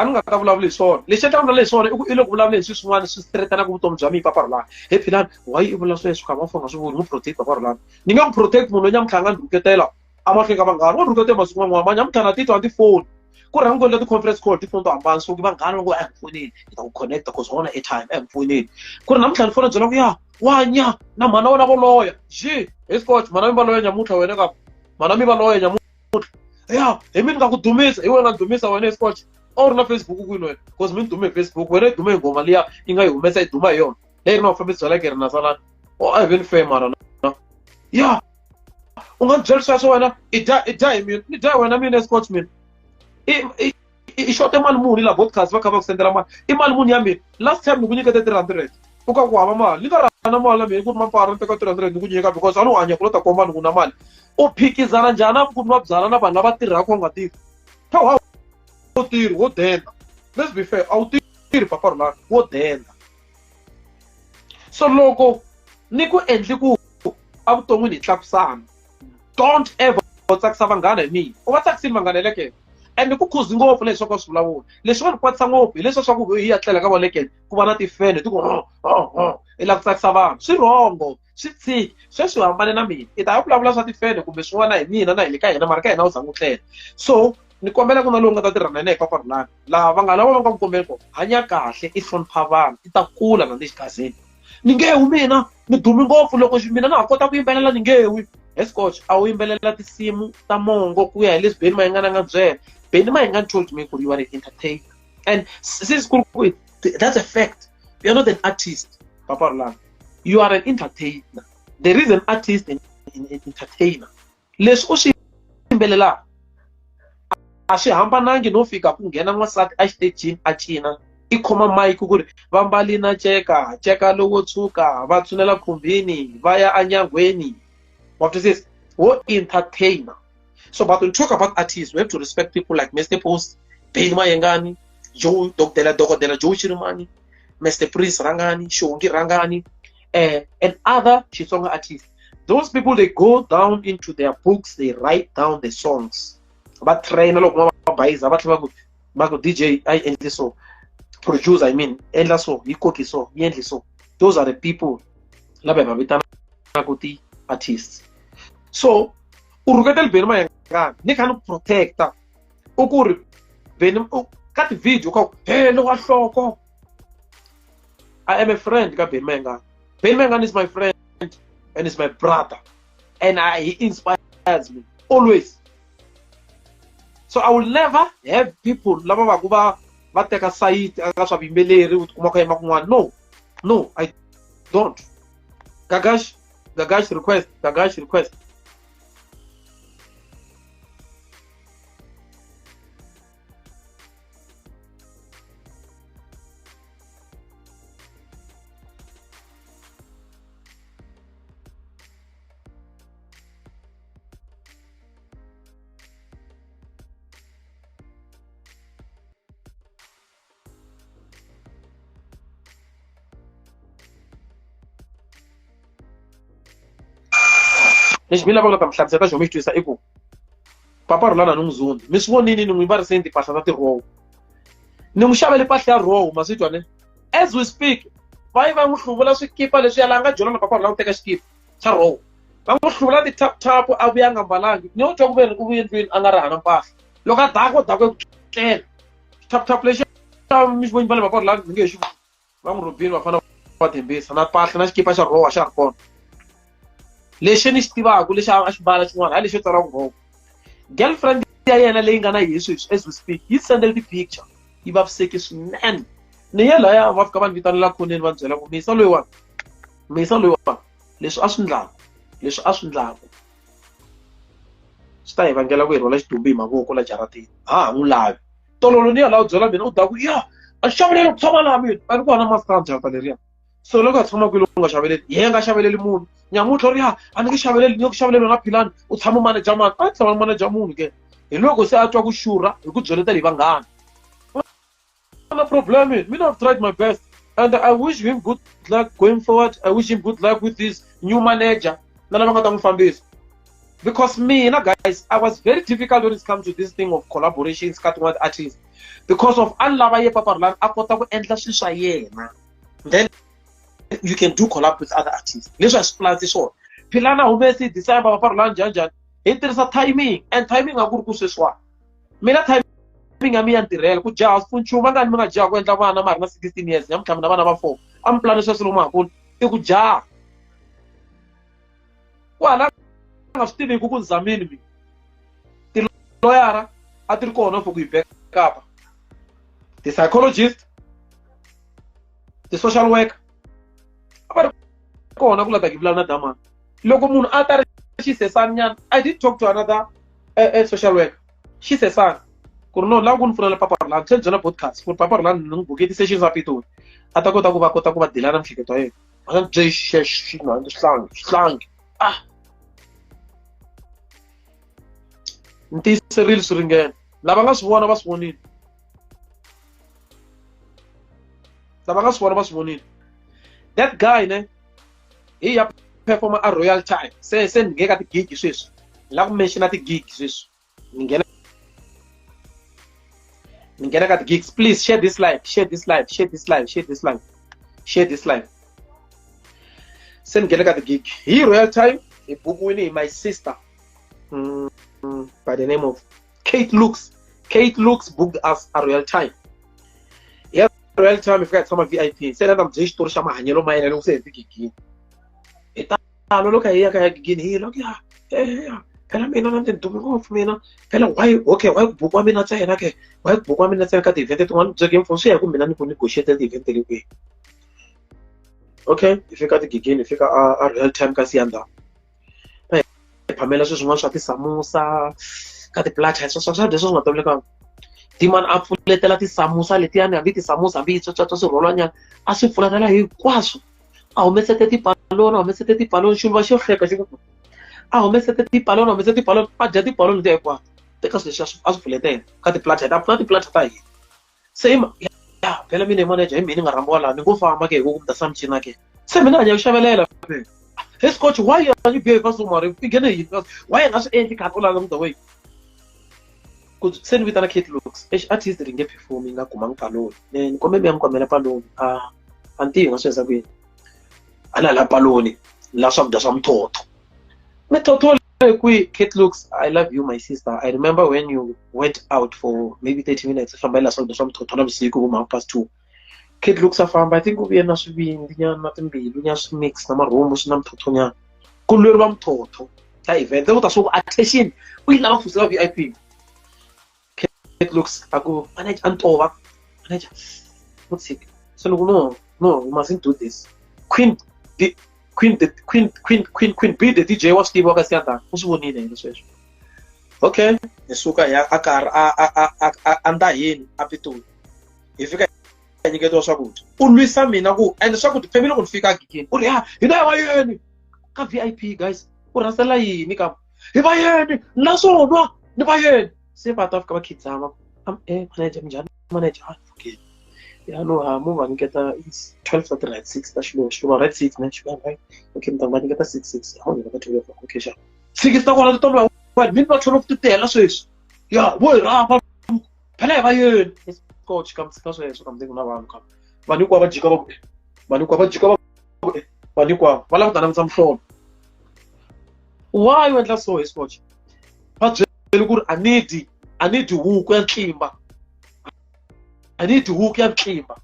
ni nga ta vulavula hi swona lexi a ta vulavula hi swona i loko vulavula hi swilo swin'wana swi stretanaka vutomi bya mina Papa Rhulani hey Philani why i vula sweswo kha mafona swi vuli n'wi protect Papa Rhulani ni nga n'wi protect munhu nyamutlha a nga ni rhuketela a mahlweni ka vanghana wa ni rhuketela masiku man'wana manyamutlha na titwa ti-phone ku rhangi ku endla ti-conference call tifoni to hambana so vanghana va ngo a hi fonini hi ta ku connecta cause wona airtime a hi fonini ku ri namuntlha ni fona byela ku ya wa nya na mhana wena vo loya hi scotch mhana mi va loya nyamutlha wena ka mhana mi va loya nyamutlha ya hi mi ni nga ku dumisa hi wena nga dumisa wena hi scotch a ri na Facebook kwini wena because mi ni dume hi Facebook wena i dume hi ngoma liya yi nga yi humesa i duma hi yona leyi ri na vufambisi bya like ri na salani a hi ve ni fair mara ya u nga ni byeli sweswo wena i dya hi mina ni dya hi wena mina scotch mina i short mali muni la podcast va kha va ku sendela mali i mali muni ya mina last time ni ku nyikete 300 u ka ku hava mali ni ka rana mali mina ku ri mapara ni teka 300 ni ku nyika because a ni hanya ku lota komba ni ku na mali u phikizana njhani a ku ni va byala na vanhu lava tirhaka nga tirhi wo tirhi wo denda let's be fair a wu tirhi papa Rhulani wo denda so loko ni ku endli ku a vuton'wini hi tlakusana don't ever tsakisa vanghana hi mina u va tsakisini vanghana le kele and ku khuzi ngopfu leswi swa ku swi vulavula leswi va ni kwatisa ngopfu hi leswi swa ku hi ya tlela ka va le kele ku va na tifene ti ku i la ku tsakisa vanhu swi rhongo swi tshiki sweswi hambane na mina i ta ya vulavula swa tifene kumbe swin'wana hi mina na hi le ka hina mara ka hina u zangu tlela so ni kombela ku na lowu nga ta tirhana na yena papa Rhulani laha va nga lava va nga ku kombela kona hanya kahle i hlonipha vanhu i ta kula na le xikazeni ni nge wi mina ni dumi ngopfu loko mina na ha kota ku yimbelela ni nge wi escoach a wu yimbelela tinsimu ta mongo ku ya hi leswi Benny Mayengani nga byela Benny Mayengani told me you are an entertainer and since that's a fact you're not an artist papa Rhulani you are an entertainer there is an artist and an entertainer leswi u swi yimbelelaka a swi hambanangi no fika ku nghena n'wansati a xitejini a cina i khoma mic ku ri va mbali na ceka lowo tshuka va tshunela khumbini va ya anyangweni what is this wo entertainer so but when we talk about artists we have to respect people like Mr. Post Benny Mayengani Dokodela Joe Shirimani Mr. Prince Rangani Shongi Rangani and other Xitsonga artists those people they go down into their books they write down the songs but train loko ma bayiza va tlhela va ku DJ I endle so producer I mean endla so yi koki so yi endli so those are the people lava va vitana ku ti artists so u rhuketela Benny Mayengani ni kha ni protecta u ku ri Benny ka ti video ka hey lo wa hloko I am a friend ka Benny Mayengani Benny Mayengani is my friend and is my brother and he inspires me always so I will never have people lava va ku va teka side aka swa vimbeleri u kuma ka yima kun'wana no I don't Gagash request lexi mi lavaka ta mi hlamuseta xo mi xi twisa i ku papa Rhulani ni n'wi mi swi vonini ni n'wi mbariseni timpahla ta ti-row ni n'wi xavele mpahla ya row ma swi twa ne as we speak va yi va n'wi hluvula swikipa leswi yala a nga dyona na papa Rhulani ku teka xikipa xa row va n'wi hluvula ti-tap a vuya a nga mbalangi ni yo twa ku veni ku vuye ndlwini a nga ri hana mpahla loko a dakwa eku tlela tap lexi mi xi voni va le papa Rhulani ni nge xi va n'wi rhobini va fanele va tshembisa na mpahla na xikipa xa row a xa ha ri kona lexi ni xi tivaka lexi a xi mbala xin'wana hayi lexi yo tsariwa nghovo girlfriend ya yena leyi nga na Yesu as we speak yi sendele ti-picture yi vaviseki swinene ni ye laya va fika va ni vitanela khoneni va ni byela ku misa loyiwani leswi a swi ndlaku swi ta hi vangela ku hi rhwala xidumbi hi mavoko la jaratini ha n'wi lavi tololo ni ya laha u byela mina u daku ya a xi xaveleli ku tshama laha mina a ni ku va na maskara jarata leriya so loko a tshama kwile u nga xaveleli ye nga xaveleli munhu nyamutlha u ri ya a ni nge xaveleli ni yo ku xaveleli na Philani u tshama manager mani a tshama manager munhu ke hi loko se a twa ku xurha hi ku byeletela hi vanghana no problem mina I've tried my best and I wish him good luck going forward I wish him good luck with his new manager na lava nga ta n'wi fambisa because mina guys I was very difficult when it comes to this thing of collaborations ka tin'wana artists because of a ni lava ye papa Rhulani a kota ku endla swilo swa yena then you can do collab with other artists leswi a swi plansi swona Philani a humesi December papa Rhulani njhani hi tirhisa timing and timing a ku ri ku sweswiwani mina timing ya mi ya ntirhela ku jaha swi nchumu va nga ni mi nga jaha ku endla vana ma ri na 16 years nyamuntlha mi na vana va 4 a mi plani sweswo lomu hakulu i ku jaha kwala nga swi tivi ku ni zamini mi tiloyara a ti ri kona for ku hi backup ti-psychologist ti-social worker a va ri kona ku lata ku vulavula na damani loko munhu a ta ri xisesani nyana I did talk to another social worker xisesani ku ri no lava ku ni pfulela papa Rhulani tlhela byela podcast ku ri papa Rhulani ni n'wi buke ti-sessions a Pitori a ta kota ku va dila na mihleketo ya yena a nga byeli xihlangi ni tiyiserile swi ringena lava nga swi vona va swi vonile lava nga swi vona va swi vonile that guy ne hi ya performa a Royal Time se ni nge ka tigigi sweswi ni lava ku mention tigigi sweswi ni nghena ka gigs. Please share this live, share this live, share this live, share this live, share this live. Send nghena ka gig. He Royal Time, a book winning my sister by the name of Kate Lux. Kate Lux booked us a Royal Time. Yeah, Royal Time if I got some VIP. Said that I'm just to shama hanyelo mai na say gig. Eta lo ka ya ka gig ni lo ya. Phela mina nanti ndumof mina phela why bukwa mina tsena ke why bukwa mina tsena ka event tin'wana byo game phone ya ku mina ni ku negotiate event le kwe okay ifika tigigini ifika a Real Time ka siyanda phamela swin'wana swa tisamusa ka ti-platter swa leswi nga toleka diman a pfuletela tisamusa letiyani hambi tisamusa hambi tsotso swi rholwanyana a swi pfuletela hinkwaswo a humesete tipaloni xilo va xo hleka xi a humesete tipaloni va dya tipaloni leti hinkwato teka swilo leswi a swi pfuletela ka ti-platter ta hina se ya phela mina manager hi mina ni nga rambiwa laha ni ngo famba ke ku ta samchina ke se mina hanya ku xavelela hey coach why are you behave so mari i gene yini why nga swi endli khato la the way ku se ni vitana Kate Lux artist ringe performing nga kuma ngipaloni ni kombe mi yangikomela paloni anti nga swesa ku ala la paloni la swakudya swa mthotho methotho Kate Lux, I love you, my sister. I remember when you went out for maybe 30 minutes. From my last one, some total of sick over past 2. Kate Lux, I think we are not being nothing be. We just mix some rooms, some totonia. Kulurum toto. Event. There was so attention. We love to serve VIP. Kate Lux, I go manage and over. Manage. What's sick? So no, we mustn't do this. Queen B, the DJ was Steve Wakasiata. Who's winning in this way? Okay, the suka ya akar anda yin apitu. If you get also good. Always something na go and the so good family could figure again. Oh yeah, you know why ka VIP guys. Ora sala yi ni ka. If I heard na so no, ni ba yen. Se part of ka kids am manager okay. Yeah, no, move and get it's 12 at right 6. That's sure, right 6, right? Okay, the money get a 6. How you got to go for occasion? 6 is the one of the top. What, mid not of the tell us? Yeah, boy, Pele, his coach comes to something around. Manuka, Manuka, than some phone. Why went that so his coach? But good, I need to hook and climber. I need to hook and climber.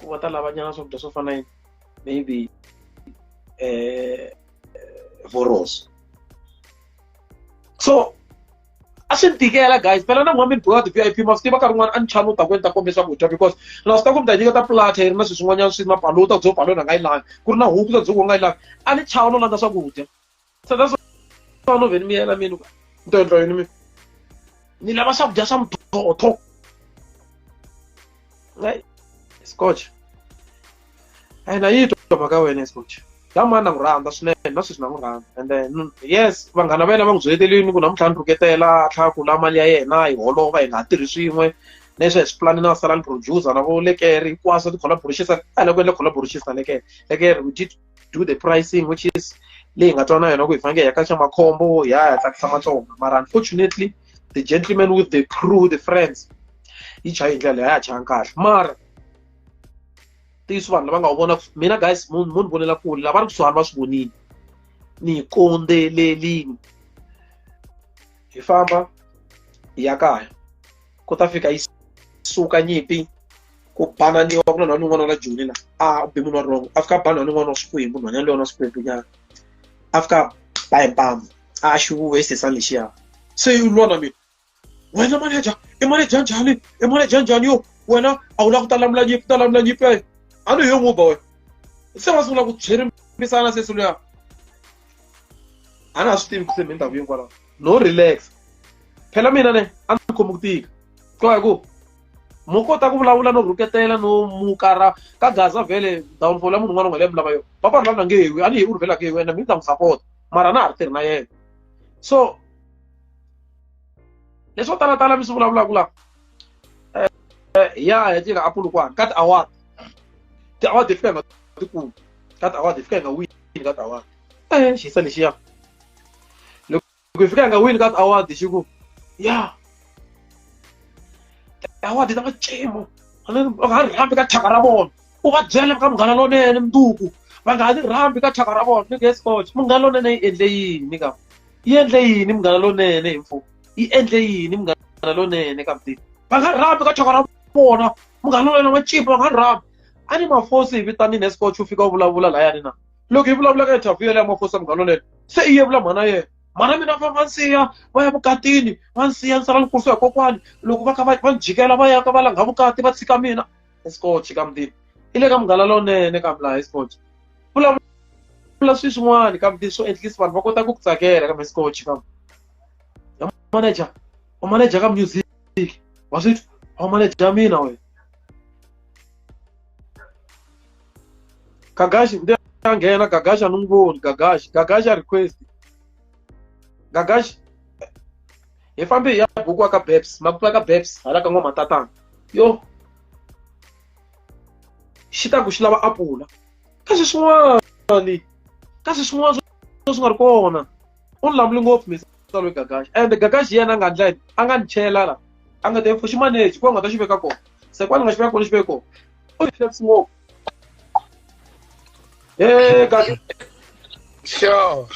What I of the sofa nine, maybe Voros. So, I shouldn't take care, guys. But I'm not woman to the VIP must never come and channel that went to come because last time I got a plot here, Mrs. Wanya Sima Palota, so Palona Island, could not hook the Zoom Island, and it's how on the Sabuja. So that's one of me, and I mean, don't join me. Nilabasab just some talk. Right, Scotch. And I need to talk about Scotch. That man around, that's not around. And then, yes, one can have a long Zedilin, I'm trying to get a la, Takulamalia, and I all over and at the regime. Nessa planning our salon produce and a whole like a request of collaboration. I know when the collaboration again, we did do the pricing, which is laying at honor and we find a customer combo. Yeah, it's like some but unfortunately, the gentleman with the crew, the friends. Each I chankar mar this one one of mina guys moon bonela pool labar suarvas boni ni konde lelin ifamba yaka kotafika isuka nyipi ku bana ni okuna na nungwana la juni na be munwa wrong afka bana nungwana skwim munwa nya leona skwim nya afka bam shu wese sanlishia say you know me when the manager manager yo when I will talam la jip I know you boy se was una ku chere misana se sulia ana steam ku se interview kwala no relax phela mina ne khomuktika kwa ku mo kota ku vulavula no rhuketela no mukara ka gaza vele downfall ya munhu un'wana n'we lava yo papa ri lavuna nge a ni hi u ri vela ke wena mi ta n'wi support mara na ha ri tirhi na yena so leswo talatala mi swi vulavulaka la ya tika apple kwani ka ti-award ti fika nga tikulu ka ti-award fika nga win ka ti-award xisa lexiya loko hi fika nga win ka ti-award xi ku ya award ta macemo va nga rambi ka thyaka ra vona u va byela ka munghana lonene mnduku va nga ni rambi ka thyaka ra vona ni nge scotch munghana lonene yi endle yini ka yi endle yini munghana lonene hi mfumo yi endle yini munghana lonene ka mtini va nga rambi ka thyaka ra vona munghana lonene macipa va nga rambi a ni mafosi hi vitanini escotch u fika u vulavula layani na loko hi vulavula ka interview ya mafosi ya munghana lonene se i yevula mhana yena mana mina va nsiya va ya vukatini va nsiya ni sala ni kurisiwa hi kokwani loko va kha va ni jikela va ya ka va langha vukati va tshika mina escotch ka mutini i le ka munghana lonene ka milaha escotch vulavula swilo swin'wana ka mutini swo endlisa vanhu va kota ku ku tsakela ka escotch ka manager ka music wa swi wa manager mina we Gagashi ndi a nghena Gagashi a ni n'wi voni Gagashi a request Gagashi hi fambe hi ya buku ka Babs makupa ka Babs hala ka n'wamatatana yo xi ta ku xi lava apula kasi swin'wana swi nga ri kona u ni lamuli ngopfu misalo Gagashi and Gagashi yena a nga ni chela la a nga te xi manage ku a nga ta xi veka kona se kwani nga xi veka kona xi veka kona u flex ngopfu Gagashi Sure.